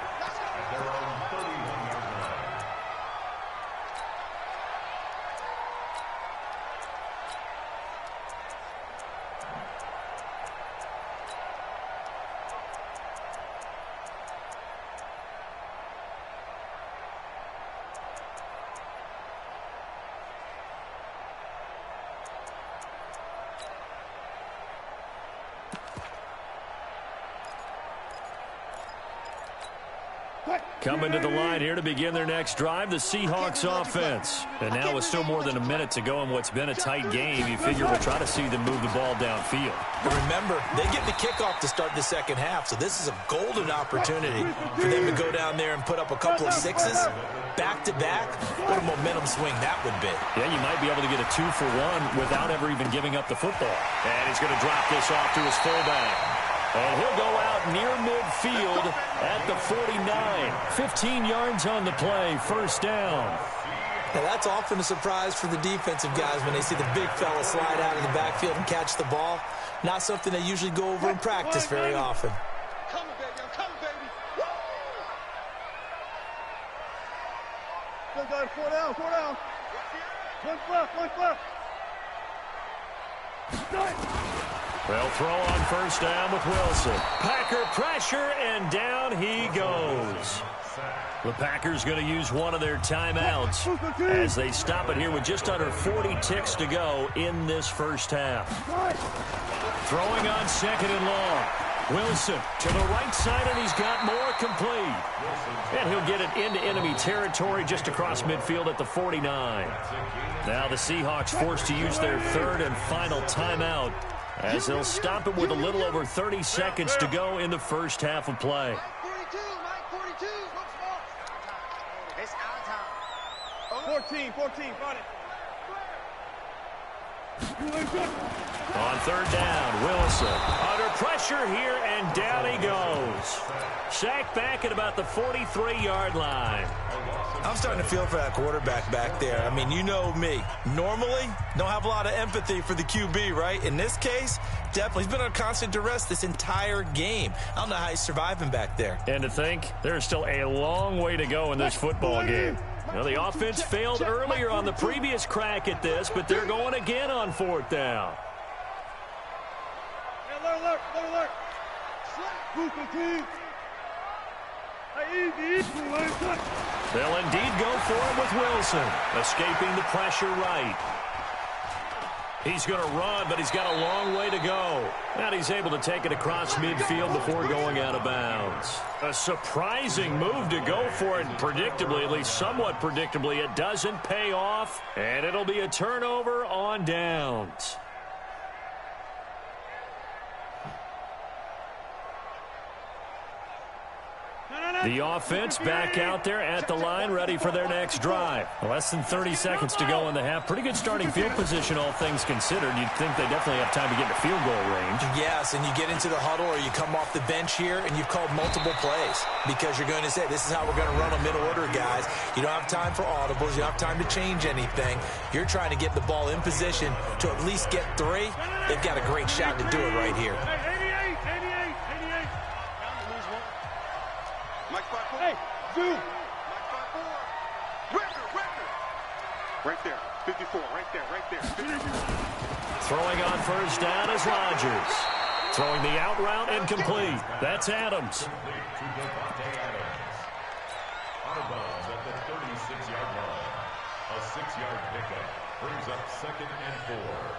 Coming to the line here to begin their next drive, the Seahawks offense. And now with still more than a minute to go in what's been a tight game, you figure we'll try to see them move the ball downfield. But remember, they get the kickoff to start the second half, so this is a golden opportunity for them to go down there and put up a couple of sixes back-to-back. What a momentum swing that would be. Yeah, you might be able to get a 2-for-1 without ever even giving up the football. And he's going to drop this off to his fullback. And he'll go out near midfield at the 49. 15 yards on the play, first down. Now that's often a surprise for the defensive guys when they see the big fella slide out of the backfield and catch the ball. Not something they usually go over in practice very often. I'm coming, baby. I'm coming, baby. Woo! Still got it. 4 down. 4 down. One left. They'll throw on first down with Wilson. Packer pressure, and down he goes. The Packers going to use one of their timeouts as they stop it here with just under 40 ticks to go in this first half. Throwing on second and long. Wilson to the right side, and he's got more complete. And he'll get it into enemy territory just across midfield at the 49. Now the Seahawks forced to use their third and final timeout as they'll stop it with a little over 30 seconds to go in the first half of play. 42, what's wrong? It's out of time. 14, got it. On third down, Wilson under pressure here, and down he goes. Sacked back at about the 43-yard line. I'm starting to feel for that quarterback back there. I mean, you know me. Normally, don't have a lot of empathy for the QB, right? In this case, definitely. He's been on constant duress this entire game. I don't know how he's surviving back there. And to think, there's still a long way to go in this football game. Now, the offense failed earlier on the previous crack at this, but they're going again on fourth down. Alert. They'll indeed go for it with Wilson, escaping the pressure right. He's going to run, but he's got a long way to go. And he's able to take it across midfield before going out of bounds. A surprising move to go for it, predictably, at least somewhat predictably. It doesn't pay off, and it'll be a turnover on downs. The offense back out there at the line, ready for their next drive. Less than 30 seconds to go in the half. Pretty good starting field position, all things considered. You'd think they definitely have time to get to field goal range. Yes, and you get into the huddle or you come off the bench here and you've called multiple plays because you're going to say, this is how we're going to run a middle order, guys. You don't have time for audibles. You don't have time to change anything. You're trying to get the ball in position to at least get 3. They've got a great shot to do it right here. Hey, Zoo! Right there, 54, right there. 54. Throwing on first down is Rodgers. Throwing the out route and complete. That's Adams. Out of bounds at the 36-yard line. A 6-yard pickup brings up 2nd and 4.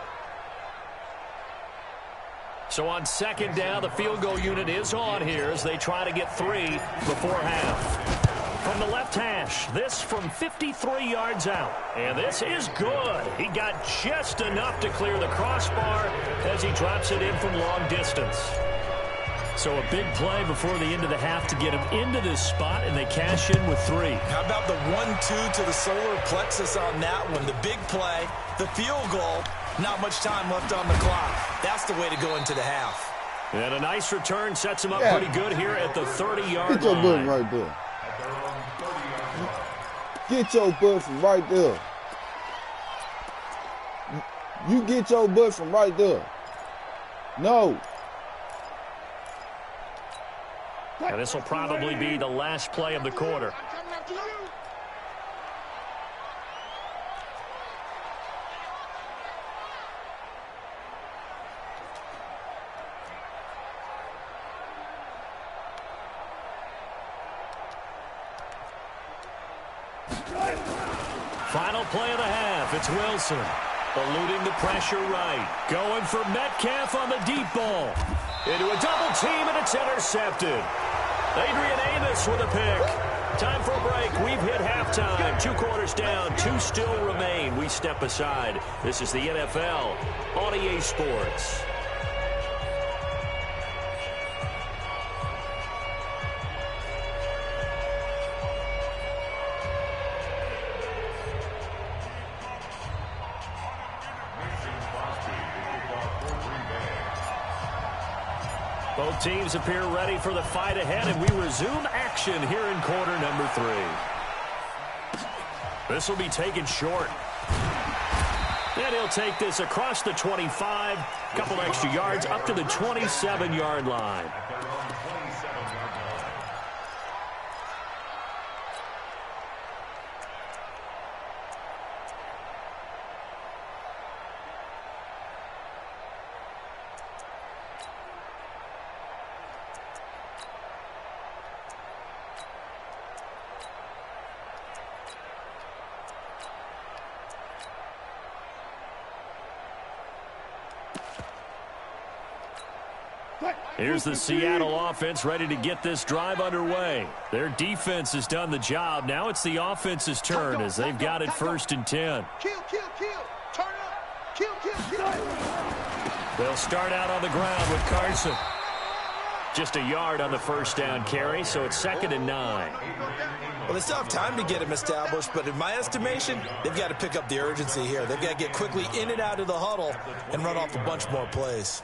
So on second down, the field goal unit is on here as they try to get 3 before half. From the left hash, this from 53 yards out. And this is good. He got just enough to clear the crossbar as he drops it in from long distance. So a big play before the end of the half to get him into this spot, and they cash in with 3. How about the 1-2 to the solar plexus on that one? The big play, the field goal. Not much time left on the clock. That's the way to go into the half. And a nice return sets him up pretty good here at the 30-yard line. Get your butt right there. Get your butt from right there. You get your butt from right there. No. And this will probably be the last play of the quarter. Final play of the half. It's Wilson. Eluding the pressure right. Going for Metcalf on the deep ball. Into a double team, and it's intercepted. Adrian Amos with a pick. Time for a break. We've hit halftime. 2 quarters down. 2 still remain. We step aside. This is the NFL on EA Sports. Both teams appear ready for the fight ahead, and we resume action here in quarter number 3. This will be taken short. And he'll take this across the 25, couple extra yards up to the 27-yard line. Here's the Seattle offense ready to get this drive underway. Their defense has done the job. Now it's the offense's turn as they've got it 1st and 10. Kill. Turn up. Kill. They'll start out on the ground with Carson. Just a yard on the first down carry, so it's 2nd and 9. Well, they still have time to get him established, but in my estimation, they've got to pick up the urgency here. They've got to get quickly in and out of the huddle and run off a bunch more plays.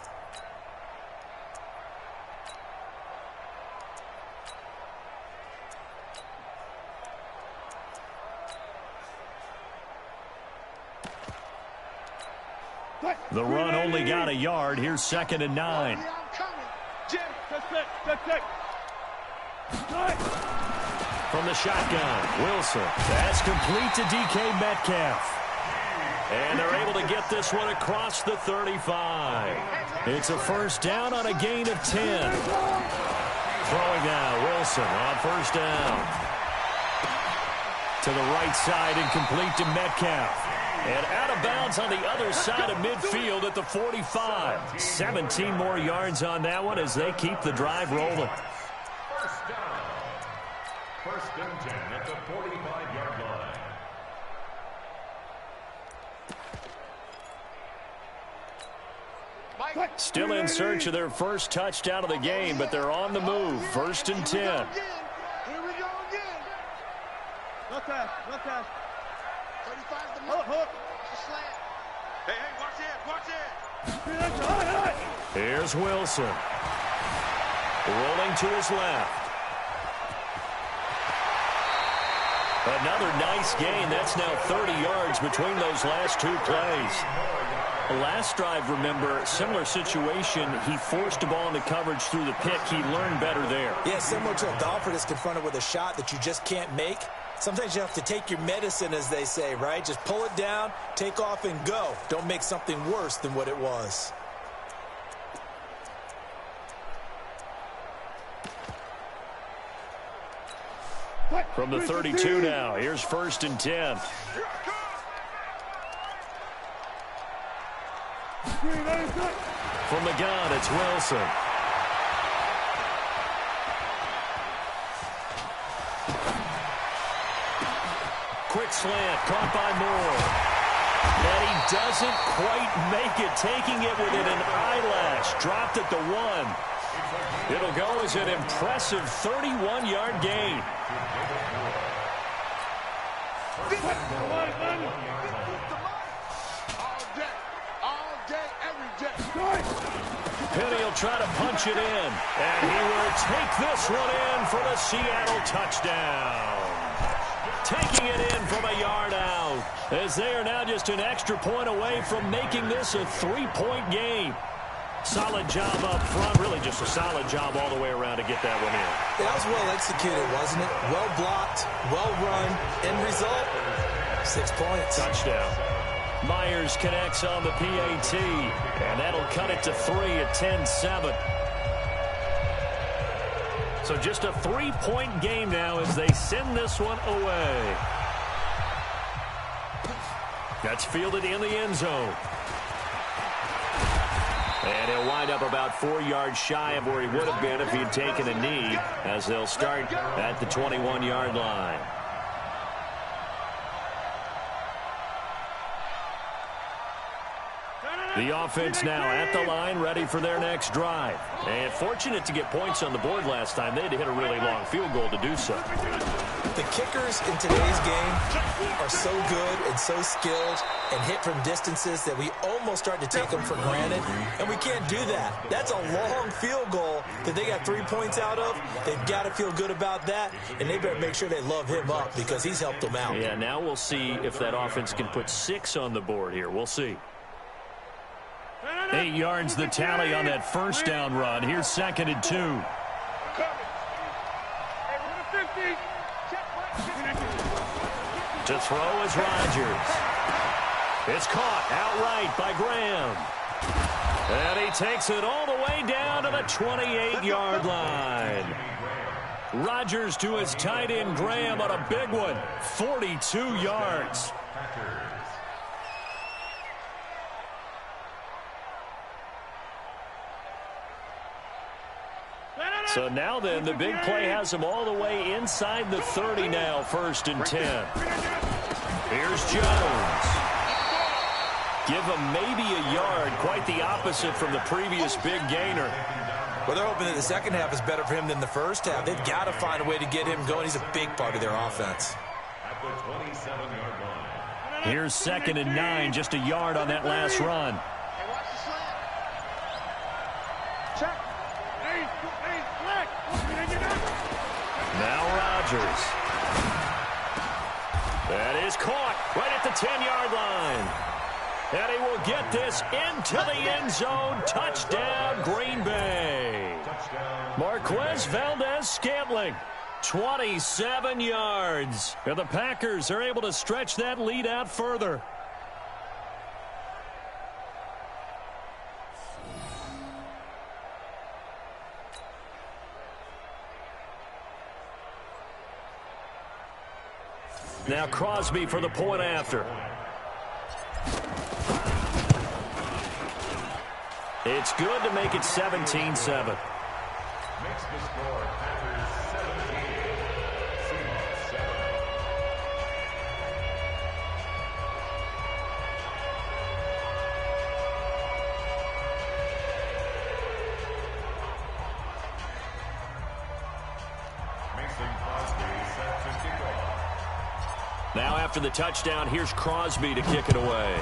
The run only got a yard. Here's 2nd and 9. From the shotgun, Wilson. That's complete to DK Metcalf. And they're able to get this one across the 35. It's a first down on a gain of 10. Throwing now, Wilson on first down. To the right side and complete to Metcalf. And out of bounds on the other side of midfield at the 45. 17 more yards on that one as they keep the drive rolling. First down. 1st and 10 at the 45-yard line. Still in search of their first touchdown of the game, but they're on the move. 1st and 10. Here we go again. No pass. 35's the mark. Hook. Slant. Hey, watch it. Here's Wilson. Rolling to his left. Another nice gain. That's now 30 yards between those last 2 plays. Last drive, remember, similar situation. He forced the ball into coverage through the pick. He learned better there. Yeah, similar to a golfer that's confronted with a shot that you just can't make. Sometimes you have to take your medicine, as they say, right? Just pull it down, take off, and go. Don't make something worse than what it was. From the 32 now, here's 1st and 10. From the gun, it's Wilson. Quick slant, caught by Moore. And he doesn't quite make it, taking it within an eyelash. Dropped at the 1. It'll go as an impressive 31-yard gain. All day, every day. Penny will try to punch it in. And he will take this one in for the Seattle touchdown. taking it in from a yard out, as they are now just an extra point away from making this a 3-point game. Solid job up front, really just a solid job all the way around to get that one in. That was well executed, wasn't it? Well blocked, well run. End result, 6 points. Touchdown. Myers connects on the PAT, and that'll cut it to 3 at 10-7. So just a 3-point game now as they send this one away. That's fielded in the end zone. And he'll wind up about 4 yards shy of where he would have been if he had taken a knee, as they'll start at the 21-yard line. The offense now at the line, ready for their next drive. And fortunate to get points on the board last time. They had to hit a really long field goal to do so. The kickers in today's game are so good and so skilled and hit from distances that we almost start to take them for granted. And we can't do that. That's a long field goal that they got 3 points out of. They've got to feel good about that. And they better make sure they love him up because he's helped them out. Yeah, now we'll see if that offense can put 6 on the board here. We'll see. 8 yards the tally on that first down run. Here's 2nd and 2. To throw is Rodgers. It's caught outright by Graham. And he takes it all the way down to the 28-yard line. Rodgers to his tight end Graham on a big one. 42 yards. So now then, the big play has him all the way inside the 30 now, 1st and 10. Here's Jones. Give him maybe a yard, quite the opposite from the previous big gainer. Well, they're hoping that the second half is better for him than the first half. They've got to find a way to get him going. He's a big part of their offense. At the 27-yard line. Here's 2nd and 9, just a yard on that last run. Hey, watch the slant. Check. Now Rodgers. That is caught right at the 10-yard line. And he will get this into the end zone. Touchdown, Green Bay. Marquez Valdez-Scantling, 27 yards. And the Packers are able to stretch that lead out further. Now Crosby for the point after. It's good to make it 17-7. Makes the score Packers 17, Seahawks 7. Mason Crosby set to kick off. Now after the touchdown, here's Crosby to kick it away.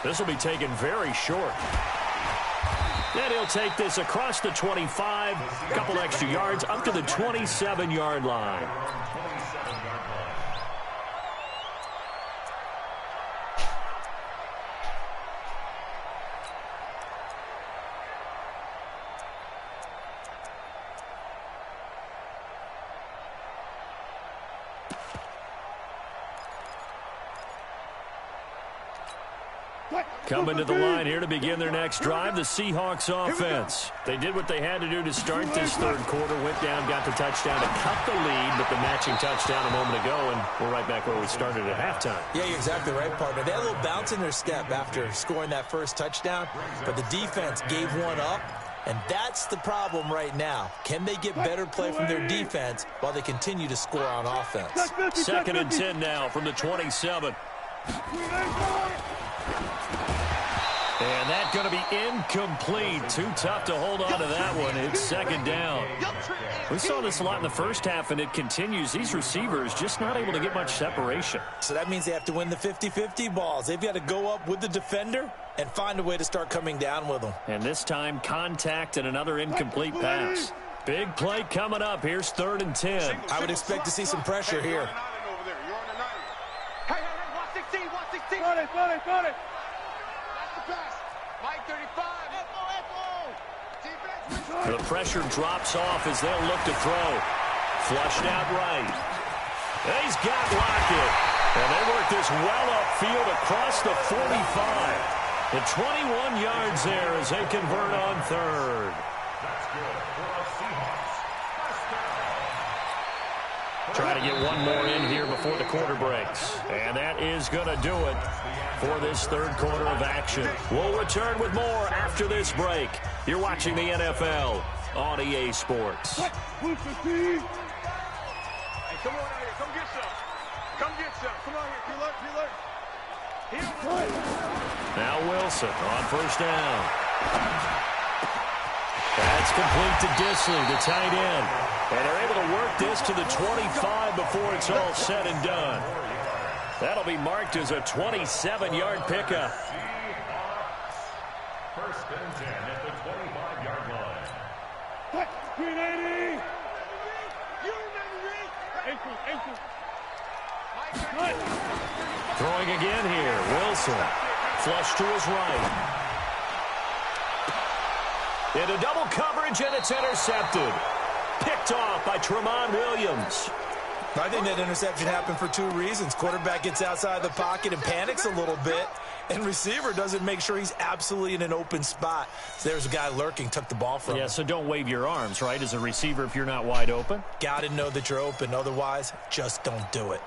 This will be taken very short. And he'll take this across the 25, a couple extra yards, up to the 27-yard line. Coming to the line here to begin their next drive, the Seahawks offense. They did what they had to do to start this third quarter, went down, got the touchdown to cut the lead, but the matching touchdown a moment ago, and we're right back where we started at halftime. Yeah, you're exactly right, partner. They had a little bounce in their step after scoring that first touchdown, but the defense gave one up, and that's the problem right now. Can they get better play from their defense while they continue to score on offense? 2nd and 10 now from the 27. And that's going to be incomplete. Too tough to hold on to that one. It's 2nd down. We saw this a lot in the first half, and it continues. These receivers just not able to get much separation. So that means they have to win the 50-50 balls. They've got to go up with the defender and find a way to start coming down with them. And this time, contact and another incomplete pass. Big play coming up. Here's 3rd and 10. I would expect to see some pressure here. Hey, watch 16, watch 16. Got it. That's the pass. Mike 35. The pressure drops off as they'll look to throw. Flushed out right. He's got Lockett. And they work this well upfield across the 45. The 21 yards there as they convert on 3rd. That's good for the Seahawks. Try to get one more in here before the quarter breaks. And that is going to do it for this 3rd quarter of action. We'll return with more after this break. You're watching the NFL on EA Sports. Hey, come on out here. Come get some. Come on here. Now Wilson on 1st down. That's complete to Disley, the tight end. And they're able to work this to the 25 before it's all said and done. That'll be marked as a 27-yard pickup. First and 10 at the 25-yard line. Throwing again here. Wilson. Flush to his right. Into double coverage, and it's intercepted. Picked off by Tramon Williams. I think that interception happened for 2 reasons. Quarterback gets outside the pocket and panics a little bit, and receiver doesn't make sure he's absolutely in an open spot. So there's a guy lurking, took the ball from him. Yeah, so don't wave your arms, right, as a receiver if you're not wide open. Got to know that you're open. Otherwise, just don't do it.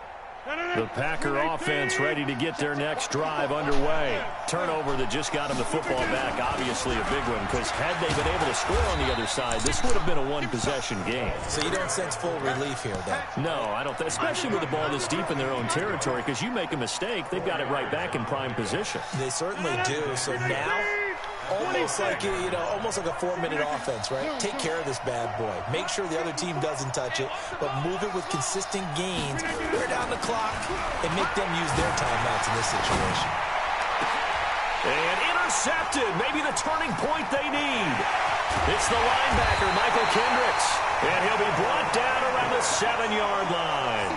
The Packer offense ready to get their next drive underway. Turnover that just got them the football back, obviously a big one, because had they been able to score on the other side, this would have been a one-possession game. So you don't sense full relief here, then? No, I don't, especially with the ball this deep in their own territory, because you make a mistake, they've got it right back in prime position. They certainly do. So now, almost like a 4-minute offense, right? Take care of this bad boy. Make sure the other team doesn't touch it, but move it with consistent gains. Wear down the clock and make them use their timeouts in this situation. And intercepted. Maybe the turning point they need. It's the linebacker, Michael Kendricks. And he'll be brought down around the 7-yard line.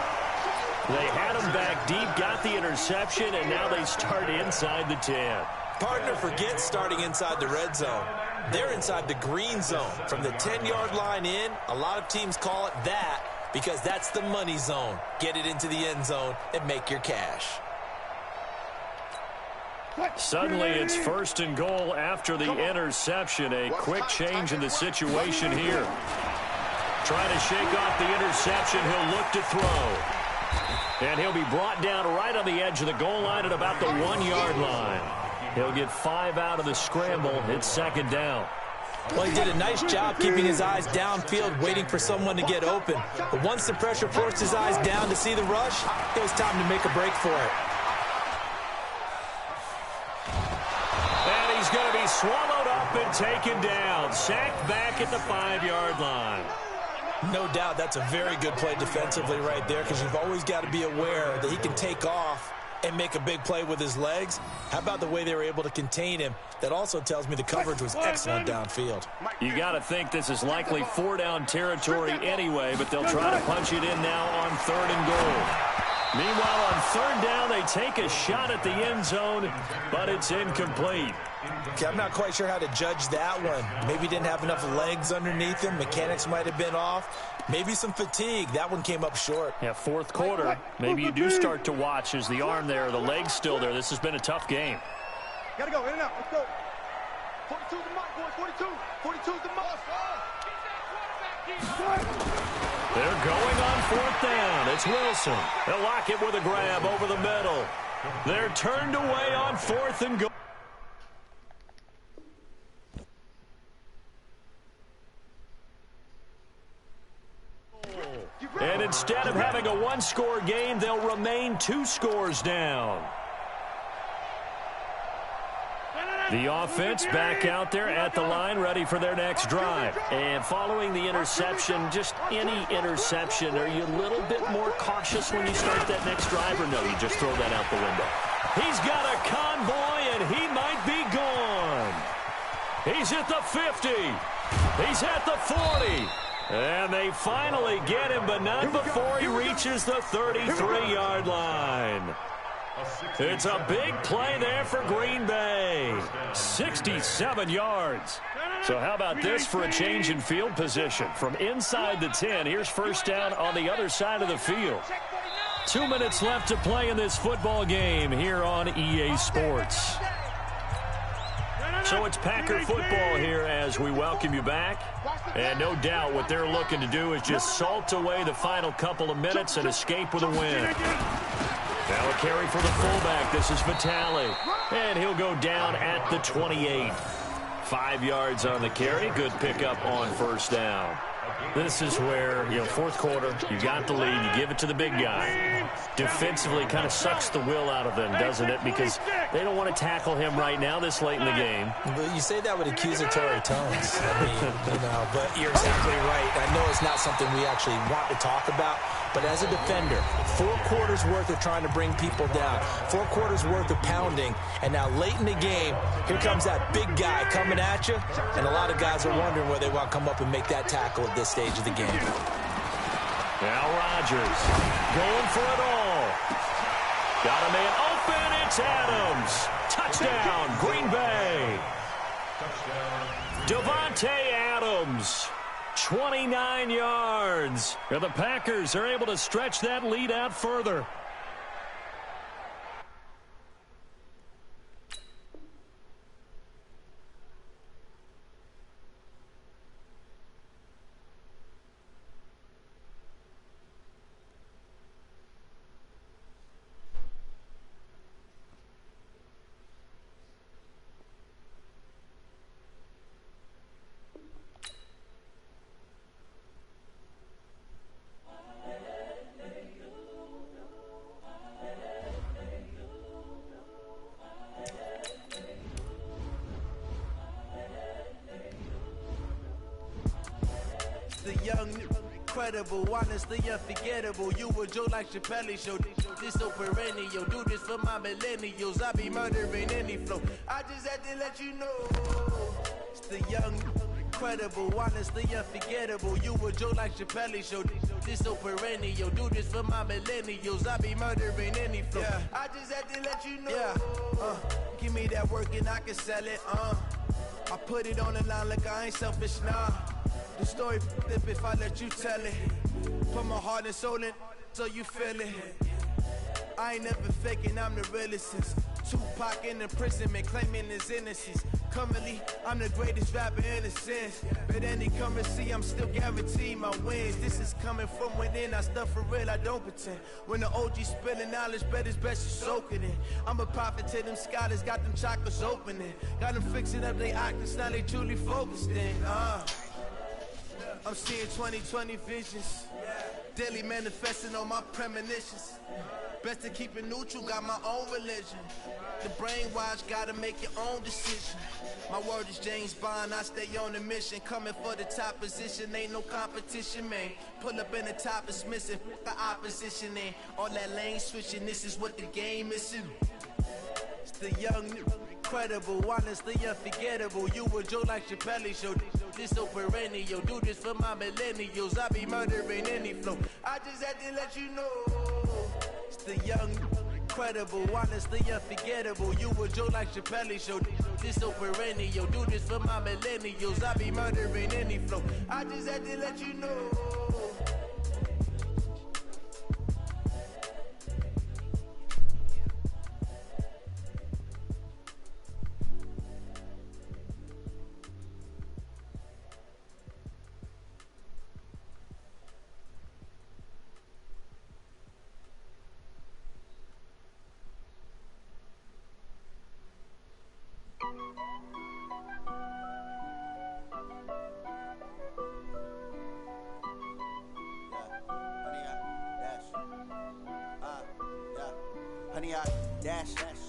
They had him back deep, got the interception, and now they start inside the 10. Partner forgets starting inside the red zone. They're inside the green zone. From the 10-yard line in, a lot of teams call it that because that's the money zone. Get it into the end zone and make your cash. Suddenly it's 1st and goal after the interception. A quick change in the situation here. Trying to shake off the interception. He'll look to throw. And he'll be brought down right on the edge of the goal line at about the 1-yard line. He'll get 5 out of the scramble. It's 2nd down. Well, he did a nice job keeping his eyes downfield, waiting for someone to get open. But once the pressure forced his eyes down to see the rush, it was time to make a break for it. And he's going to be swallowed up and taken down. Sacked back at the 5-yard line. No doubt that's a very good play defensively right there because you've always got to be aware that he can take off and make a big play with his legs. How about the way they were able to contain him? That also tells me the coverage was excellent downfield. You got to think this is likely 4-down territory anyway, but they'll try to punch it in now on 3rd and goal. Meanwhile, on 3rd down, they take a shot at the end zone, but it's incomplete. Okay, I'm not quite sure how to judge that one. Maybe didn't have enough legs underneath him. Mechanics might have been off. Maybe some fatigue. That one came up short. Yeah, 4th quarter. Maybe you do start to watch as the arm there, the leg's still there. This has been a tough game. Gotta go, in and out. Let's go. 42's the mark, boys. 42. 42's the mark. They're going on 4th down. It's Wilson. They'll lock it with a grab over the middle. They're turned away on 4th and goal. And instead of having a 1-score game, they'll remain 2 scores down. The offense back out there at the line, ready for their next drive. And following the interception, just any interception, are you a little bit more cautious when you start that next drive, or no, you just throw that out the window? He's got a convoy, and he might be gone. He's at the 50. He's at the 40. And they finally get him, but not before he reaches the 33-yard line. It's a big play there for Green Bay. 67 yards. So how about this for a change in field position? From inside the 10, here's first down on the other side of the field. 2 minutes left to play in this football game here on EA Sports. So it's Packer football here as we welcome you back. And no doubt what they're looking to do is just salt away the final couple of minutes and escape with a win. Now a carry for the fullback. This is Vitale. And he'll go down at the 28. 5 yards on the carry. Good pickup on first down. This is where, fourth quarter, you got the lead, you give it to the big guy. Defensively, kind of sucks the will out of them, doesn't it? Because they don't want to tackle him right now this late in the game. But you say that with accusatory tones. I mean, but you're exactly right. I know it's not something we actually want to talk about, but as a defender, 4 quarters worth of trying to bring people down, 4 quarters worth of pounding, and now late in the game, here comes that big guy coming at you, and a lot of guys are wondering whether they want to come up and make that tackle at this stage of the game. Now Rodgers going for it all. Got a man open. It's Adams. Touchdown, Green Bay. Devontae Adams. 29 yards. And the Packers are able to stretch that lead out further. Honestly unforgettable. You a Joe like Chappelle show. This so perennial. Do this for my millennials. I be murdering any flow. I just had to let you know. It's the young, incredible, honestly unforgettable. You a Joe like Chappelle show. This so perennial. Do this for my millennials. I be murdering any flow. Yeah. I just had to let you know. Yeah. Give me that work and I can sell it. I put it on the line like I ain't selfish, nah. The story flip if I let you tell it. Put my heart and soul in so you feel it. I ain't never faking, I'm the realest since Tupac in imprisonment, claiming his innocence. Currently, I'm the greatest rapper in a sense. But any currency, I'm still guaranteed my wins. This is coming from within, I stuff for real, I don't pretend. When the OG spilling knowledge, bet it's best you soak it in. I'm a prophet to them scholars, got them chakras opening. Got them fixing up they octaves, now they truly focused in. I'm seeing 2020 visions. Daily manifesting on my premonitions. Best to keep it neutral, got my own religion. The brainwash, gotta make your own decision. My word is James Bond, I stay on a mission. Coming for the top position, ain't no competition, man. Pull up in the top is missing, the opposition in. All that lane switching, this is what the game is. It's the young, incredible, honestly unforgettable. You a Joe like Chappelle show. This so perennial. Do this for my millennials. I be murdering any flow. I just had to let you know. It's the young, incredible, honestly unforgettable. You a Joe like Chappelle show. This so perennial. Do this for my millennials. I be murdering any flow. I just had to let you know.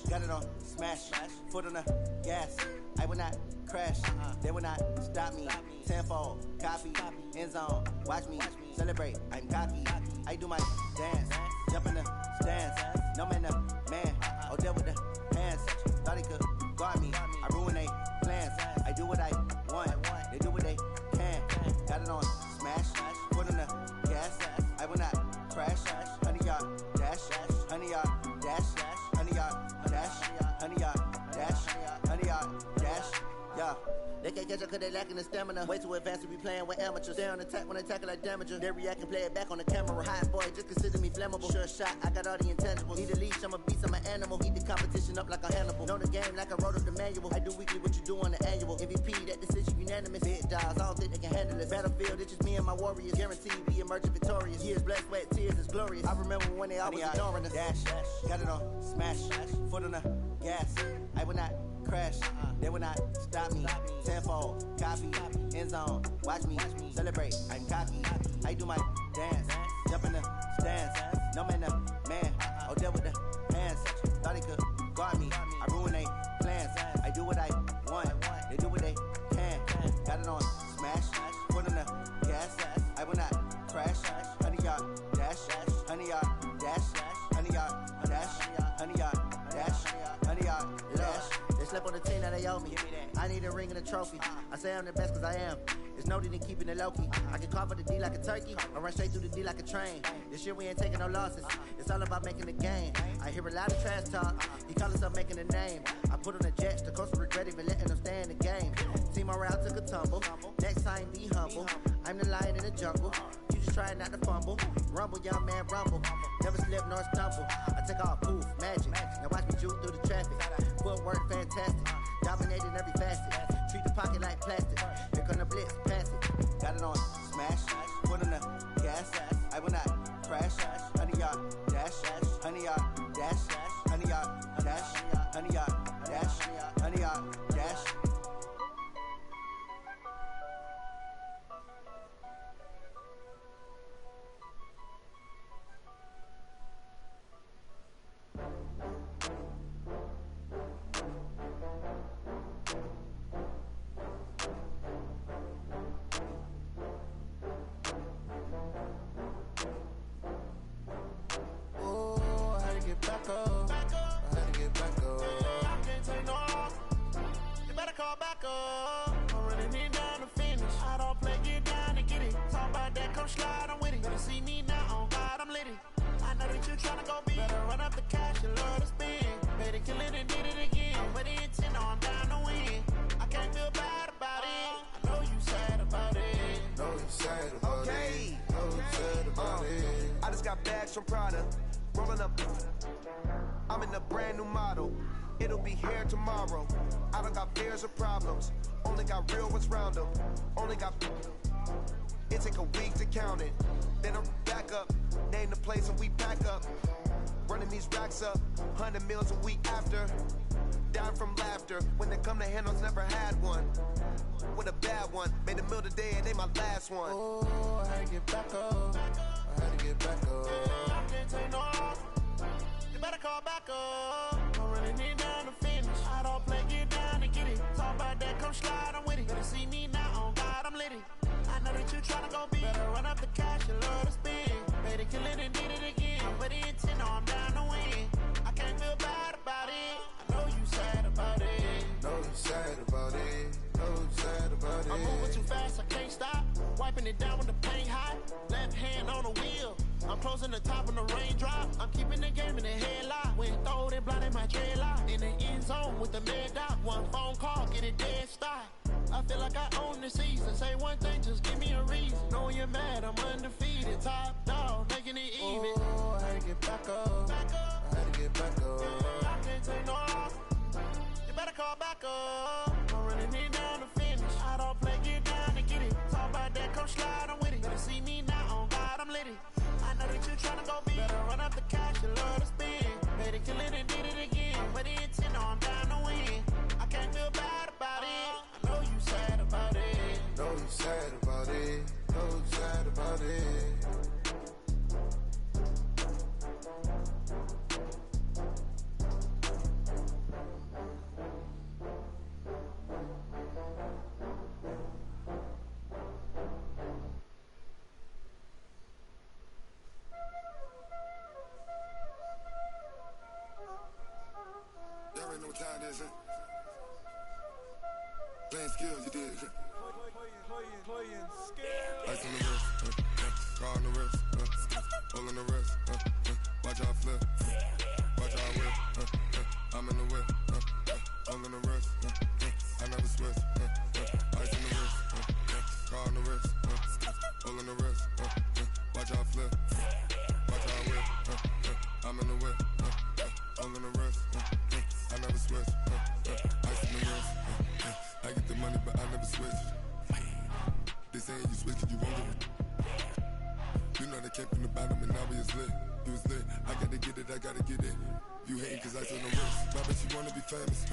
Got it on smash, foot on the gas. I will not crash, they will not stop me. Tenfold, copy, end zone, watch me celebrate. I'm cocky, I do my dance, jump in the stands. No man, the man, oh there with the hands. Thought he could guard me, I ruin they plans. I do what I want, they do what they can. Got it on smash, 100 yard dash, 100 yard dash, 100 yard dash, 100 yard dash, yeah. They can't catch up cause they lacking the stamina. Way too advanced to be playing with amateurs. Stay on attack when they tackle like damager. They react and play it back on the camera. Hot boy, just consider me flammable. Sure shot, I got all the intangibles. Need a leash, I'm a beast, I'm an animal. Eat the competition up like a Hannibal. Know the game like I wrote up the manual. I do weekly what you do on the annual. MVP, that decision unanimous. Big dials, I don't think they can handle it. Battlefield, it's just me and my warriors. Guaranteed we emerging victorious. Years, blood, sweat, tears, it's glorious. I remember when they always ignoring us. Dash, got it on, smash, foot on the gas. I will not crash, they will not stop me. Tenfold, copy, end zone, watch me celebrate. I'm cocky, I do my dance, jump in the stands. No man, man, oh deal with the hands. Thought he could guard me, I ruin they plans. I do what I want, they do what they can. Got it on, smash, foot on the gas. I will not crash, 100 yard dash, 100 yard dash, 100 yard dash, 100 yard dash, 100 yard dash. They slept on the team that they owe me. I need a ring and a trophy. I say I'm the best cause I am. There's no need in keeping it low-key. I can carve up the D like a turkey or run straight through the D like a train. This year we ain't taking no losses. It's all about making the game. I hear a lot of trash talk. He call himself making a name. I put on the Jets. The coach will regret even letting them stay in the game. Team morale took a tumble. Next time be humble. I'm the lion in the jungle. You just try not to fumble. Rumble, young man, rumble. Never slip nor stumble. I take off, poof, magic. Now watch me juke through the traffic. Footwork fantastic. Dominating every facet. Treat the pocket like plastic. Here come the blitz, pass it. Got it on, smash. Foot on the gas. I will not crash. 100 yard dash. 100 yard dash. 100 yard dash. 100 yard dash. 100 yard dash. Slide, I'm with it. Better see me now, on God, I'm litty. I know that you tryna go big. Better run up the cash, you love to spend. Better kill it and did it again. With the intent, no, I'm down to win. I can't feel bad about it. I know you sad about it. Know you sad about it. Know you sad about it. I just got bags from Prada. Rolling up. I'm in a brand new model. It'll be here tomorrow. I don't got fears or problems. Only got real ones round them. Only got. It take a week to count it. Then I'm back up. Name the place and we pack up. Running these racks up. 100 meals a week after. Down from laughter. When they come to handles, never had one. With a bad one. Made a meal today and they my last one. Oh, I had to get back up. I had to get back up. I can't take no off. You better call back up. I'm running it down to finish. I don't play, get down and get it. Talk about that, come slide, I'm with it. Better see me now, on God, I'm litty. I know that you tryna go big. Better run up the cash, you love to spend. Better kill it and did it again. But the intent, no, I'm down to win. I can't feel bad about it. I know you sad about it. Know you sad about it. Know you sad about it. I'm moving too fast, I can't stop. Wiping it down with the paint hot. Left hand on the wheel. I'm closing the top when the raindrop. I'm keeping the game in the headlock. When throwed and blinded my dreadlock. In the end zone with the mad dot. One phone call, get it dead stop. I feel like I own the season. Say one thing, just give me a reason. Knowing you're mad, I'm undefeated. Top dog, making it even. Oh, I had to get back up. I had to get back up. I can't take no off. You better call back up. I'm running it down to finish. I don't play, get down to get it. Talk about that, come slide, I'm with it. Better see me now, on God, I'm litty. I know that you tryna go big. Better run up the cash, you love to spend. Better kill it and did it again. But the intent, no, I'm down to win. I can't feel bad about it. I know you sad about it. Know you sad about it. Know you sad about it. Y'all already know what time it is, huh? Playing skills, you did. Playing skills. Ice on the wrist, car on the wrist, hole on the wrist, watch out flip. all on the rest. I never switch. Ice in the wrist. I get the money, but I never switch. They saying you switch, you won't get it. You know they came from the bottom and now we is lit. You was lit. I gotta get it, I gotta get it. You hating cause ice on the wrist. I bet you wanna be famous.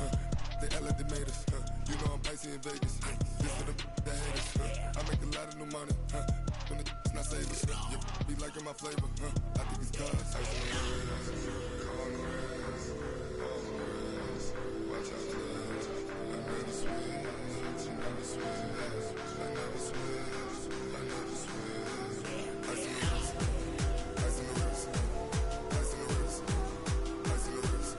They act like they made us. You know I'm icy in Vegas. This for the that hate us. I make a lot of new money. When the not savers. You be liking my flavor. I think it's cause ice on the wrist. On the wrist. On the wrist. Watch out, cuz. I never switch. I never switch. I never switch. I never switch. Ice on the wrist. Ice on the wrist. Ice on the wrist. Ice on the wrist. Ice on the wrist.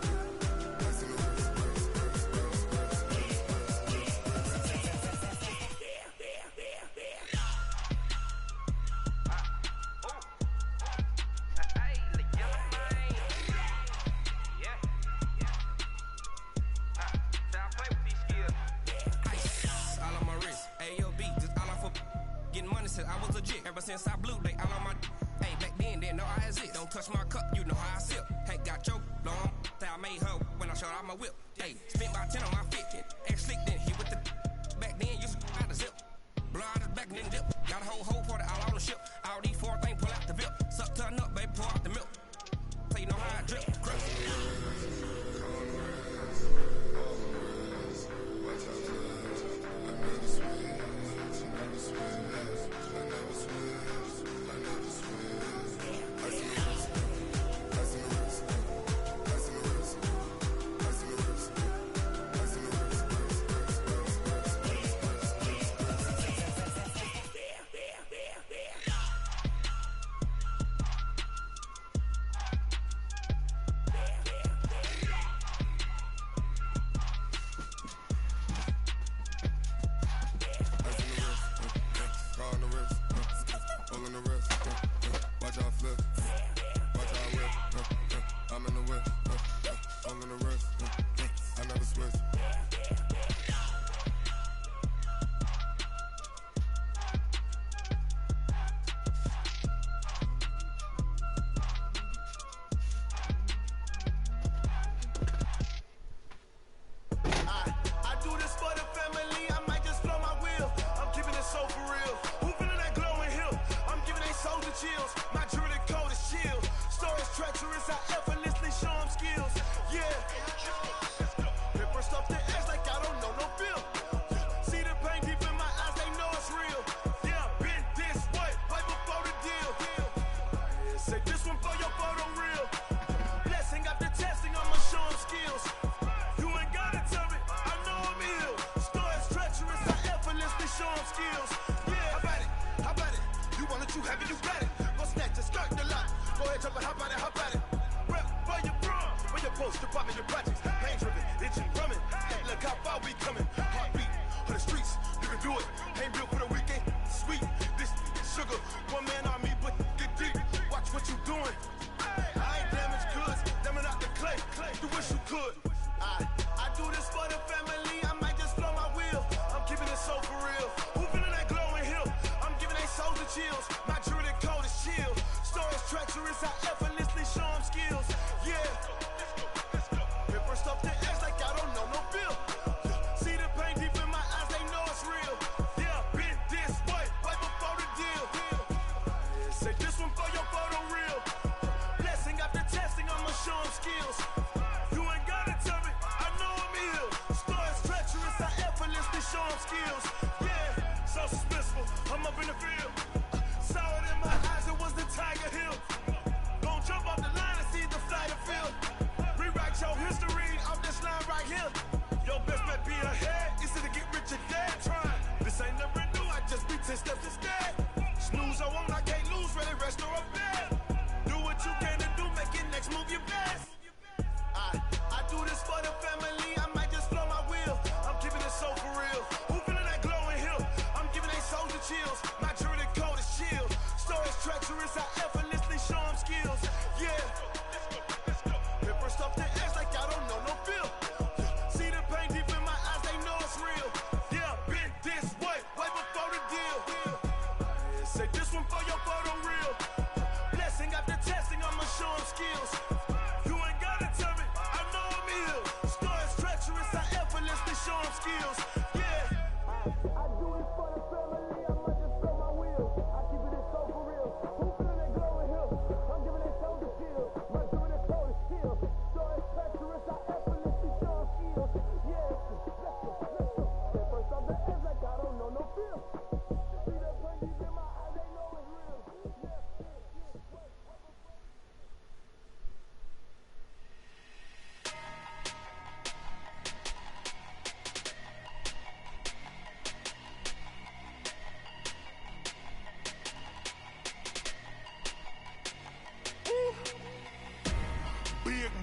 I was legit ever since I blew they all on my hey back then didn't know I exist. Don't touch my cup, you know how I sip. Hey, got choked long that I made her when I showed out my whip. Hey, spent about 10 on my fit. Ex slick then he with the back then used to out the zip. Blow out his back and then dip. Got a whole party all on the ship. All these 4 things pull out the VIP. Suck turn up, baby, pour out the milk. So you know how I drip. Crush.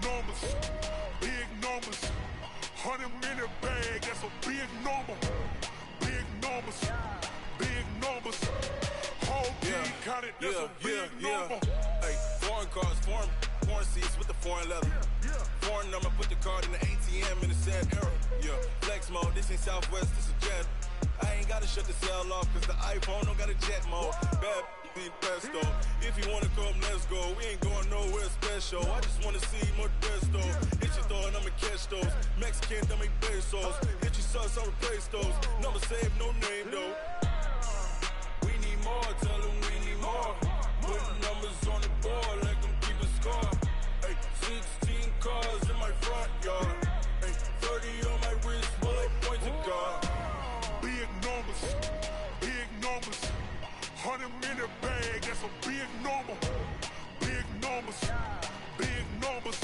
numbers, big numbers. 100-minute bag, that's a big number. Big numbers, big numbers. Whole team counted, that's a big number. Hey, foreign cars, foreign seats with the foreign leather. Foreign number, put the card in the ATM in the sad era. Yeah, flex mode, this ain't Southwest, this is Jet. I ain't gotta shut the cell off, cause the iPhone don't got a jet mode. Bad be pesto. If you wanna come, let's go. We ain't going nowhere special. I just wanna see more Desto. Hit your throw and I'ma catch those. Mexican, don't make pesos. Hit your sauce, I'll replace those. Number save, no name though. We need more, tell them we need more. Putting numbers on the board like I'm keeping score. Hey, 16 cars in my front yard. Hey, 30 on my wrist, bullet point to God. Big numbers, big numbers. 100-minute bag, that's a big number. Big numbers, big numbers.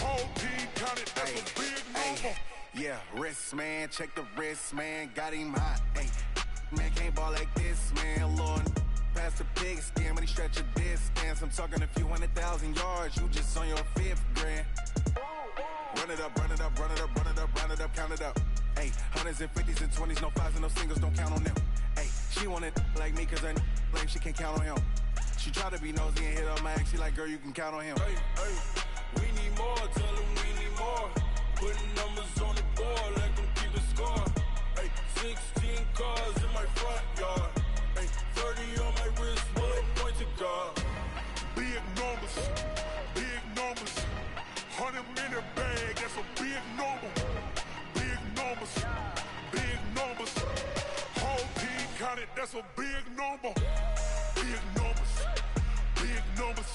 Whole team counted, that's a big number. Yeah, wrist man, check the wrist man, got him hot. Ay, man can't ball like this, man. Lord, past the pig skin when he stretch a distance. I'm talking a few 100,000 yards, you just on your 5th grand. Run it up, run it up, run it up, run it up, run it up, count it up. Ay, 100s and 50s and 20s, no 5s and no singles, don't count on them. Ay, she want it like me cause her lame, she can't count on him. She try to be nosy and hit up my ex, she like, girl, you can count on him. Hey, hey, we need more, tell them we need more. Putting numbers on the board like I'm keeping score. Hey, 16 cars in my front yard. Hey, 30 on my wrist, bullet point to God. Big numbers, big numbers. 100-minute bag, that's a big number. Big numbers, big numbers. Whole team counted, that's a big number. Big numbers, big numbers.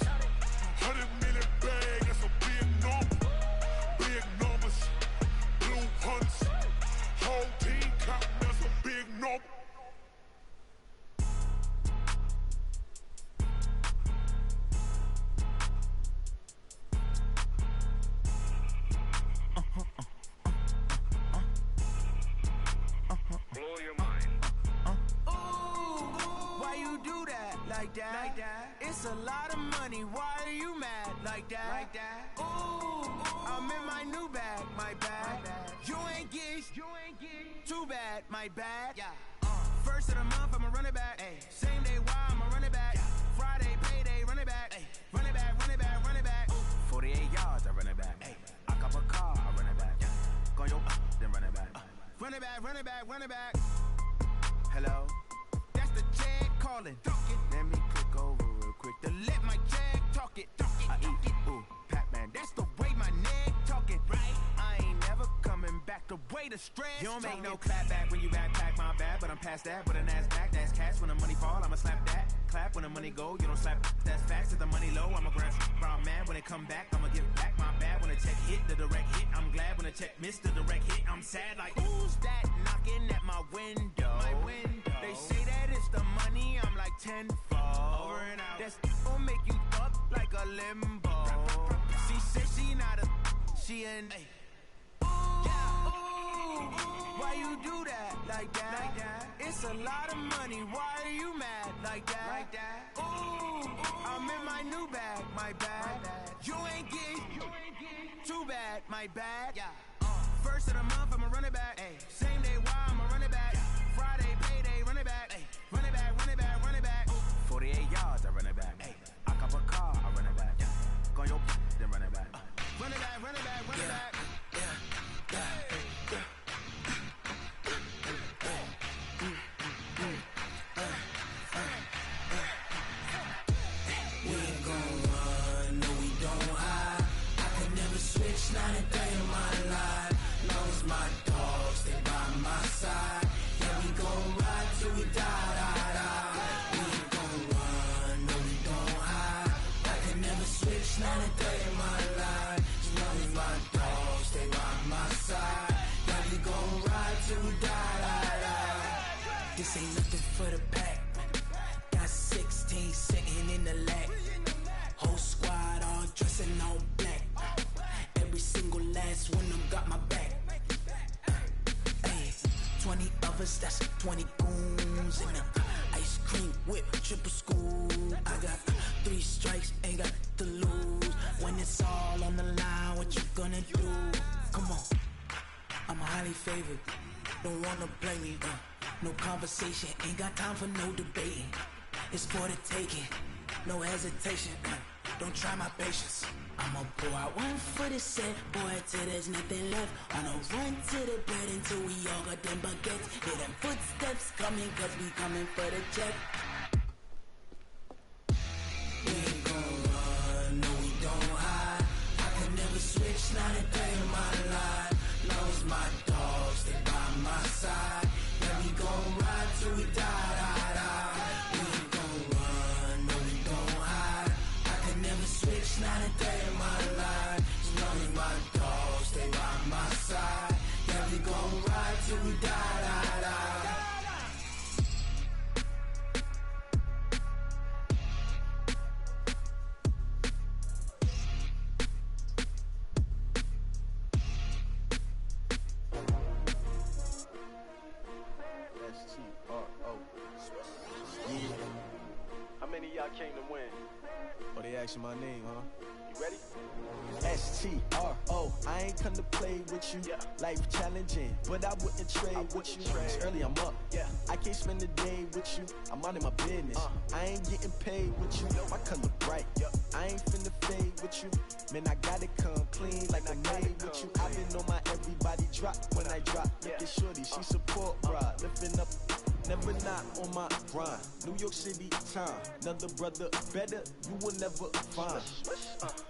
100-minute bag, that's a big number. Big numbers, blue hunts. Whole team counting, that's a big number. Blow your mind. Ooh, why you do that like that? Like that? It's a lot of money. Why are you mad like that? Like that? Ooh, I'm in my new bag, my bag. You ain't get too bad, my bad. Yeah. First of the month, I'ma run it back. Ay. Same day, why I'ma run it back? Yeah. Friday, payday, run it back. Ay. Run it back, run it back, run it back. 48 yards, I run it back. Ay. I cop a car, I run it back. Yeah. Go your then run it back. Run it back, run it back, run it back. Hello? That's the jag calling. Let me click over real quick to let my jag talk it. I eat it, ooh, Pac-Man. That's the way my neck talking, right? I ain't never coming back the way the stress. You don't make no clap back when you backpack my bag, but I'm past that with an ass back. That's cash when the money fall, I'ma slap that. Clap when the money go, you don't slap. That's facts. If the money low, I'ma grab. I'm mad when it come back, I'ma give back my bad when the check hit the direct hit. I'm glad when the check missed the direct hit. I'm sad like who's that knocking at my window? My window. They say that it's the money, I'm like tenfold. Over and out. That's gon' make you up like a limbo. She said she not a, she an. Why you do that like that? Like that? It's a lot of money. Why are you mad like that? Like that? Ooh, I'm in my new bag, my bag. You ain't get too bad, my bad. Yeah. First of the month, I'ma run it back. Ay. Same day, why I'ma run it back? Friday, payday, run it back. Ay. Run it back, run it back, run it back. 48 yards, I run it back. Ay. I cop a car, I run it back. Yeah. Go your then run it back. Run it back, run it back, run it back. We ain't gon' run, no we don't hide. I could never switch, not a day in my life. Long as my dogs stay by my side. Yeah, we gon' ride till we die, die, die. We ain't gon' run, no we don't hide. I could never switch, not a day in my life. As long as my dogs stay by my side. Yeah, we gon' ride till we die, die, die. This ain't nothing for the pack. Got 16 sitting in the lap. Whole squad all dressing all black. Every single last one of them got my back. Ay, 20 of us, that's 20 goons in the ice cream whip, triple school. I got 3 strikes, ain't got to lose. When it's all on the line, wanna do? Come on, I'm highly favored. Don't wanna play me, no conversation. Ain't got time for no debating. It's for the taking, no hesitation. Don't try my patience. I'ma pour out one for the set, boy, till there's nothing left. On a run to the bread until we all got them baguettes. Hear them footsteps coming, cause we coming for the check. We ain't gon' run, no we don't hide. I can never switch, not a day in my life. Long as my dogs, they by my side. Yeah, we gon' ride till we die, die, die. We ain't gon' run, no we don't hide. I can never switch, not a day in my life. As long as my dogs, they by my side. Yeah, we gon' ride till we die, die, die. How many of y'all came to win? Oh, they asking my name, huh? You ready? S-T-R-O, I ain't come to play with you. Life challenging, but I wouldn't trade with you. It's early, I'm up. I can't spend the day with you. I'm out of my business. I ain't getting paid with you. My color bright. I ain't finna fade with you. Man, I gotta come clean like I made with you. I've been on my everybody drop when I drop. Look at shorty, she support bra. Lifting up, never not on my grind. New York City time, another brother better, you will never find.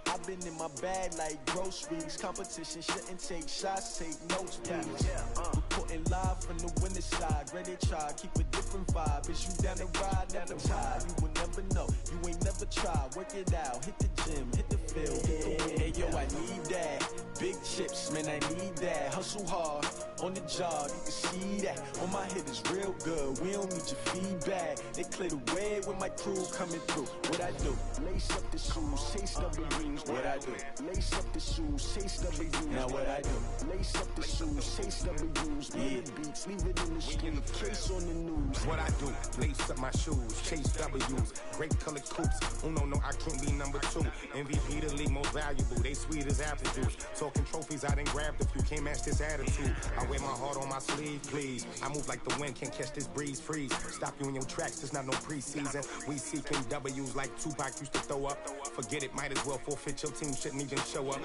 I've been in my bag like groceries. Competition shouldn't take shots, take notes, please. Reporting live from the winning side. Ready to try, keep a different vibe. Is you down the ride, never tired. You will never know, you ain't never tried. Work it out, hit the gym, hit the field. Hey yo, I need that. Big chips, man, I need that. Hustle hard, on the job, you can see that. On my head is real good, we don't need your feedback. They clear the way with my crew coming through. What I do? Lace up the shoes, chase W's. What I do? Lace up the shoes, chase W's. Now what I do? Lace up the shoes, chase W's. Yeah, beats, leave it in the street, case on the news. What I do? Lace up my shoes, chase W's. Great colored coops. Uno, no, I can't be number two. MVP the league, most valuable. They sweet as apple juice. Talking trophies, I done grabbed a few. Can't match this attitude. I wear my heart on my sleeve, please. I move like the wind, can't catch this breeze. Freeze. Stop you in your tracks, there's not no preseason. We seeking W's like Tupac used to throw up. Forget it, might as well forfeit. Your team shouldn't even show up.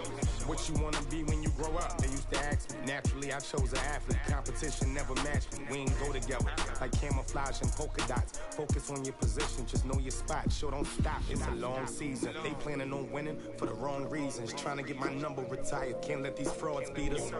What you wanna be when you grow up? They used to ask me. Naturally, I chose an athlete. Competition never matched me. We ain't go together like camouflage and polka dots. Focus on your position, just know your spot. Sure, don't stop. It's a long season. They planning on winning for the wrong reasons. Trying to get my number retired. Can't let these frauds beat us.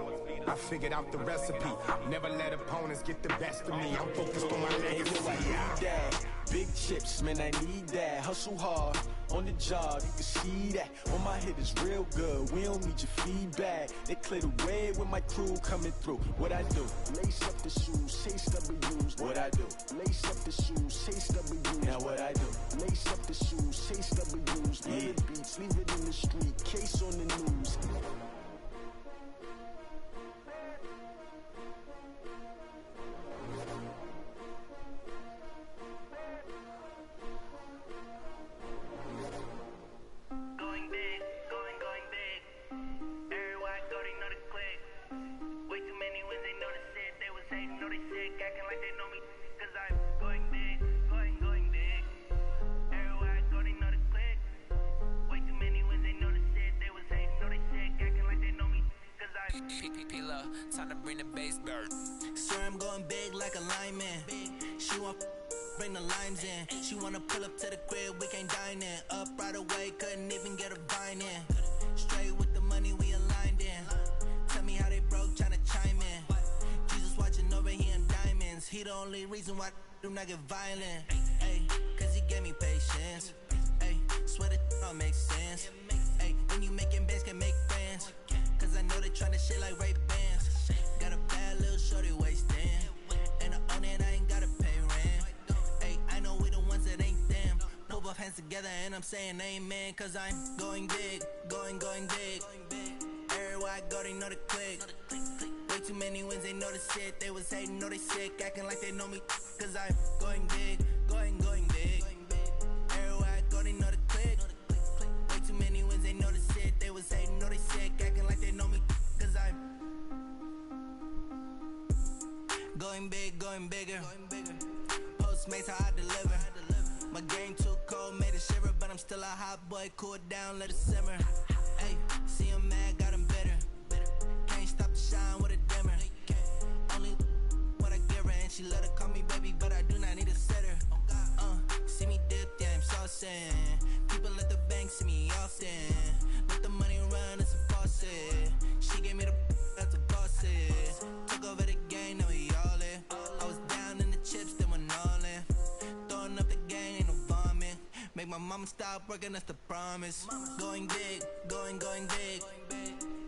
I figured out the recipe. Never let opponents get the best of me. I'm focused on my legacy. I need that. Big chips, man, I need that. Hustle hard, on the job, you can see that. On my head is real good, we don't need your feedback. They clear the way with my crew coming through. What I do? Lace up the shoes, chase W's. What I do? Lace up the shoes, chase W's. Now what I do? Lace up the shoes, chase W's. Yeah, beats, leave it in the street, case on the news. Time to bring the bass bird. Swear I'm going big like a lineman. She want bring the limes in. She wanna pull up to the crib, we can't dine in. Up right away, couldn't even get a vine in. Straight with the money we aligned in. Tell me how they broke, tryna chime in. Jesus watching over here in diamonds. He the only reason why do not get violent. Ay, cause he gave me patience. Ay, swear that don't make sense. Ay, when you making bands can make friends. Cause I know they tryna shit like Ray Bans. Got a bad little shorty wasting. And I own it, I ain't gotta pay rent. Ay, I know we the ones that ain't them. Pull both hands together and I'm saying amen. Cause I'm going big, going big. Everywhere I go, they know the click. Way too many wins, they know the shit. They was hating, know they sick, acting like they know me. Cause I'm going big, going big. Everywhere I go, they know the click. Way too many wins, they know the shit. They was hating, know they sick, acting like they know me. Going big, going bigger. Postmates how I deliver. My game too cold, made it shiver, but I'm still a hot boy. Cool it down, let it simmer. Hey, see him mad, got him bitter. Can't stop the shine with a dimmer. Only what I give her, and she let her call me baby, but I do not need a sitter. See me dip, yeah, I'm saucing. People at the bank see me often. Let the money run, it's a faucet. She gave me the that's a bosses. Took over the game, now we all in. I was down in the chips, then went all in. Throwing up the gang, ain't no vomit. Make my mama stop working, that's the promise. Going big, going big.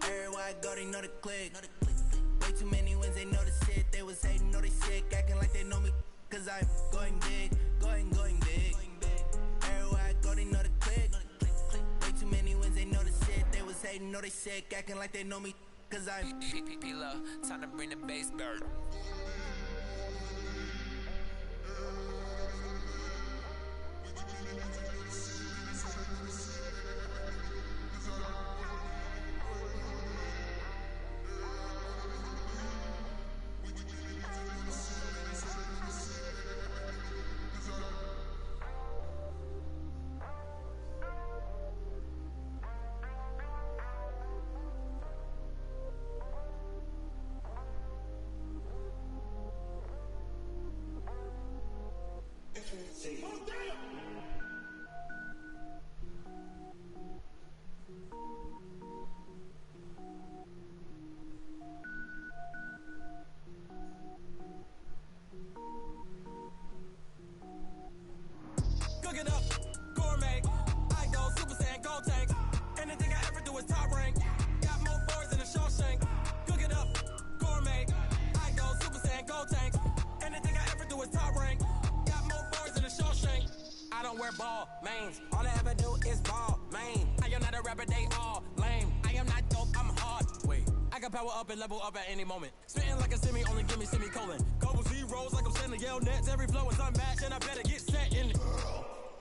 Everywhere I go, they know the click. Way too many wins, they know the shit. They was hating, know they sick, acting like they know me. Cause I'm going big, going big. Everywhere I go, they know the click. Way too many wins, they know the shit. They was hating, know they sick, acting like they know me. Cause I'm P-P-P-Low, time to bring the bass bird. Cook it up, gourmet. I go Super Saiyan, gold tank. Anything I ever do is top rank. Got more boards than a Shawshank. Cook it up, gourmet. I go Super Saiyan, gold tank. Anything I ever do is top rank. Got more boards than a Shawshank. I don't wear ball mains. All I ever do is ball main. I am not a rapper, they all lame. I am not dope, I'm hard. Wait, I can power up and level up at any moment. Spitting like a semi, only give me semicolon. Couple zeros like I'm sending yell nets. Every flow is unmatched and I better get set in.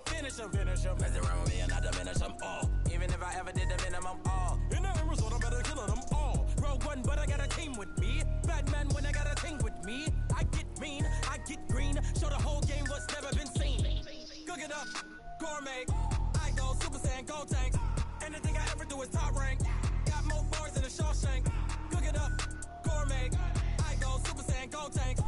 Finish him. Mess around with me and I diminish them all. Even if I ever did the minimum, all. In the end result, I'm better killing them all. Rogue one, but I got a team with me. Batman when I got a team with me. I get mean, I get green. Show the whole game what's never been seen. Cook it up, gourmet. I go Super Saiyan, gold tank. Anything I ever do is top rank. Got more bars than a Shawshank. Cook it up, gourmet. I go Super Saiyan, gold tank.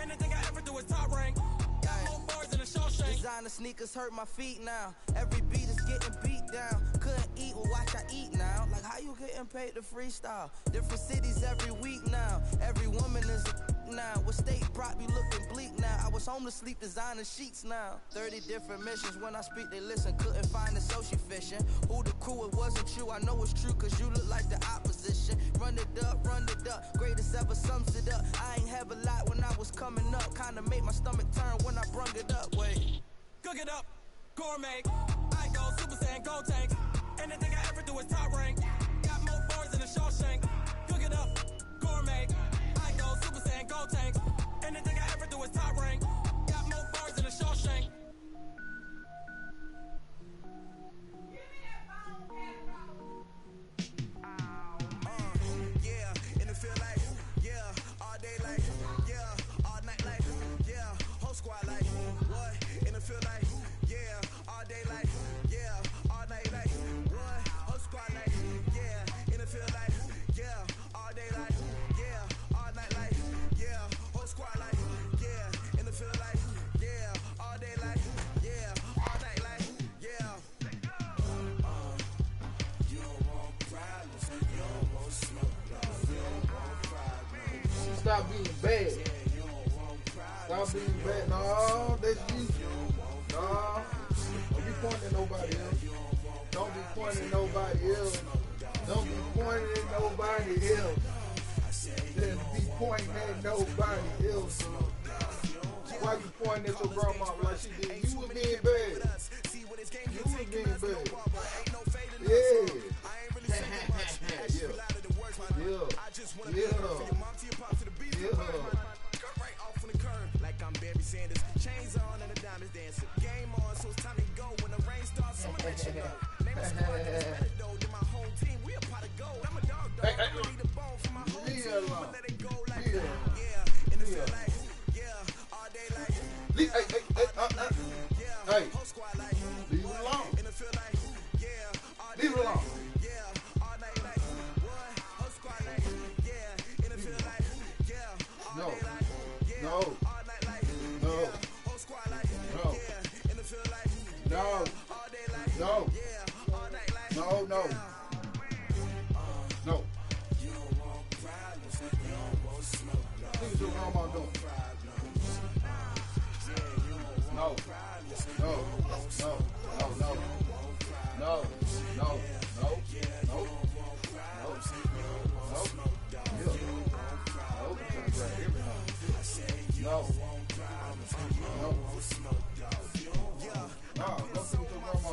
Anything I ever do is top rank. Got more bars than a Shawshank. Designer sneakers hurt my feet now. Every beat is getting beat down. Couldn't eat, well watch I eat now. Like how you getting paid to freestyle? Different cities every week now. Every woman is a now. What state prop be looking bleak now? I was home to sleep designing sheets now. 30 different missions. When I speak they listen. Couldn't find it so she fishing. Who the crew, it wasn't you. I know it's true cause you look like the opposition. Run it up. Greatest ever sums it up. I ain't have a lot when I was coming up. Kinda made my stomach turn when I brung it up. Wait. Cook it up, gourmet. I go Super Saiyan, gold tank. Anything I ever do is top rank. Got more bars than a Shawshank. Cook it up, gourmet. I go Super Saiyan, gold tank. Anything I ever do is top rank. Got more bars than a Shawshank. Yeah, and it feel like, yeah, all day like, yeah, all night like, yeah, whole squad like, what? And it feel like, yeah, all day like, yeah, all night like, what? Whole squad like, yeah, and it feel like, yeah, all day like, yeah, all night like, yeah, whole squad like, yeah, and it feel like, yeah, all day like, yeah, all night like, yeah. You don't want problems, you don't want smoke, you don't want problems. Stop being bad. Stop being bad. No, that's you. No. Don't be pointing at nobody else. Don't be pointing at nobody else. Don't be pointing at nobody else. Just be pointing at nobody else. Why you pointing at your grandma like she did? You was being bad. You was being bad. Yeah. Like I'm Barry Sanders, chains on and the diamonds dancing. Game on, so it's time to go. When the rain starts, I'ma let you know. Name is squad, that's better though than my whole team. We a pot of gold. I'm a dog, I'ma need a bone for my whole team. But let it go like, yeah, and it feel like. No. No. No. No. No. No. No. What's your grandma doing? No. No. No. No. No. No. No. No. No. No.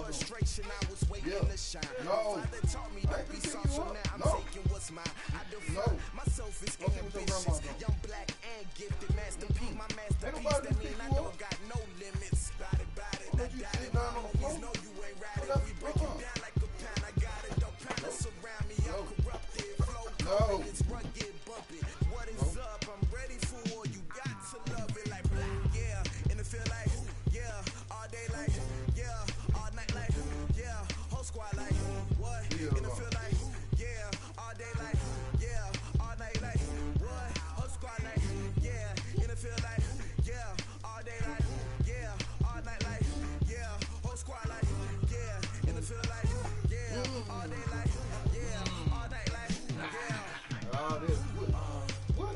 Frustration, I was waiting to shine. No. Father taught me don't be soft, so now I'm taking what's mine. I define myself as ambitious, young, black, and gifted. Masterpiece, my masterpiece. That mean I don't got no limits. Body, I got it. My homies know you ain't right. We break you down like a pound. I got it. Don't pound us around me. I'm corrupted. Flow, it's rugged, bumpy. What is up? I'm ready for all you got to love it like black. Yeah, and it feel like yeah, all day like yeah. Like, yeah, whole squad like, what? And I feel like, yeah, all day like, yeah, all night like, what? Whole squad like, yeah, and I feel like, yeah, all day like, yeah, all night like, yeah, whole squad like, yeah, and I feel like, yeah, all day like, yeah, all night like, yeah. All this, what?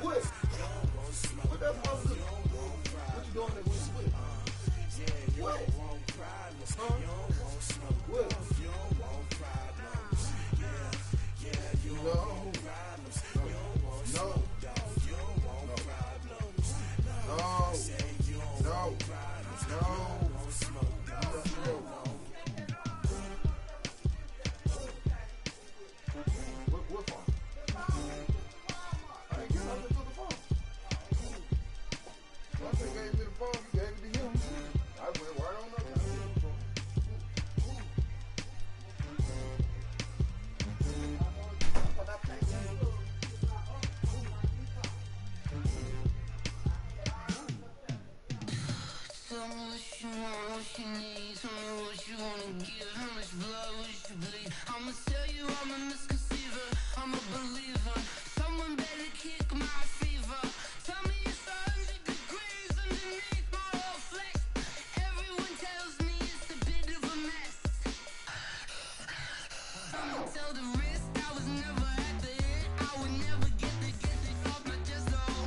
What that's supposed to do? What you doing that we split? What? Huh? What? What phone? I didn't get nothing to the phone. Once they gave me the phone, you gave it to him. I went right on up. Tell me what you want, what you need. Tell me what you wanna give. How much blood would you bleed? I'ma tell you I'm a misconceiver. I'm a believer. Someone better kick my fever. Tell me it's 100 degrees underneath my whole flesh. Everyone tells me it's a bit of a mess. I'ma tell the risk I was never at the end. I would never get it off my chest though.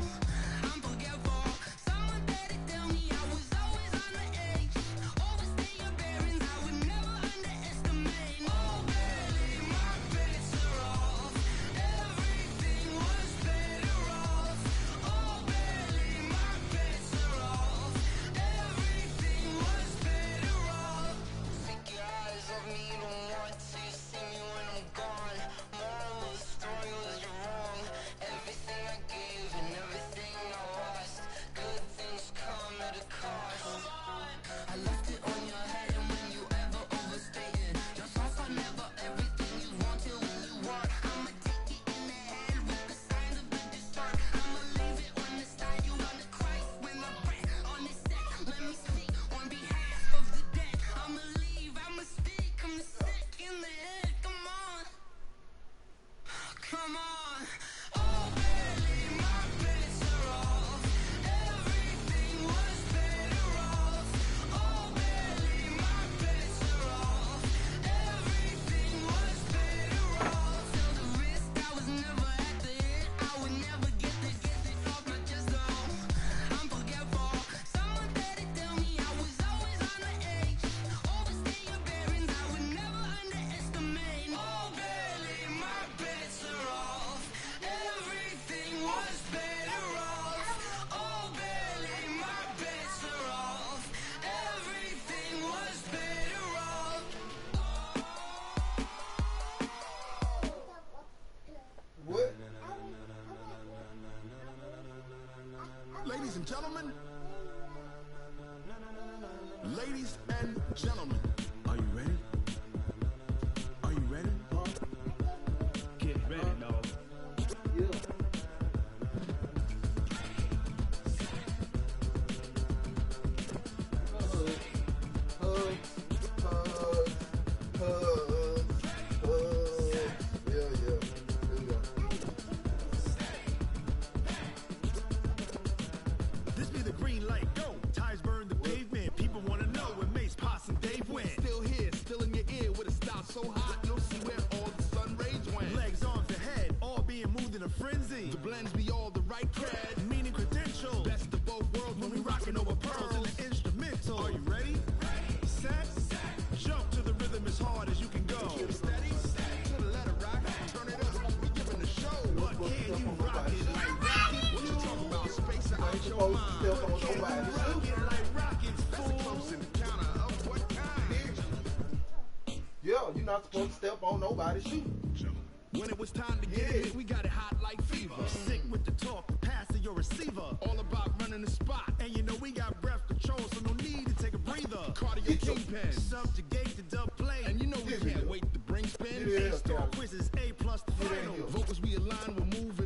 I'm forgetful. Someone better tell me I was always on the edge. Overstay your bearings, I would never underestimate. Oh baby, my bets are off. Everything was better off. Oh baby, my bets are off. Everything was better off. Take your eyes off me, don't want to see me when I'm gone. Moral of the story was you're wrong. Everything I gave and everything I lost. Good things come at a cost. I left it on your head, and when you ever overstay it, your thoughts are never everything you want till when you want. I'ma take it in the head with the signs of the distort. I'ma leave it on the side. You wanna Christ when I pray on this set. Let me speak on behalf of the dead. I'ma leave, I'ma speak. I'm sick in the head. Come on, come on. Oh baby, my bets are off. Everything was better off. Oh baby, my bets are off. Everything was better off. Till the risk I was never at the end. I would never get it off my chest though. I'm forgetful. Someone better tell me I was always on the edge. Overstay your bearings, I would never underestimate. Oh baby, my bets are off. Everything was better off. Oh baby, my bets are off. Everything was better off. What? Ladies and gentlemen, ladies and gentlemen, are you ready? Are you ready? Get ready, dog. Yeah. There you go. step on nobody shooting. When it was time to get it, we got it hot like fever. Sick with the talk, pass to your receiver. All about running the spot. And you know we got breath control, so no need to take a breather. Cardio kingpin, subjugate the dub play. And you know we can't wait to bring spin. A-star quizzes, A+ the final. Vocals we align with move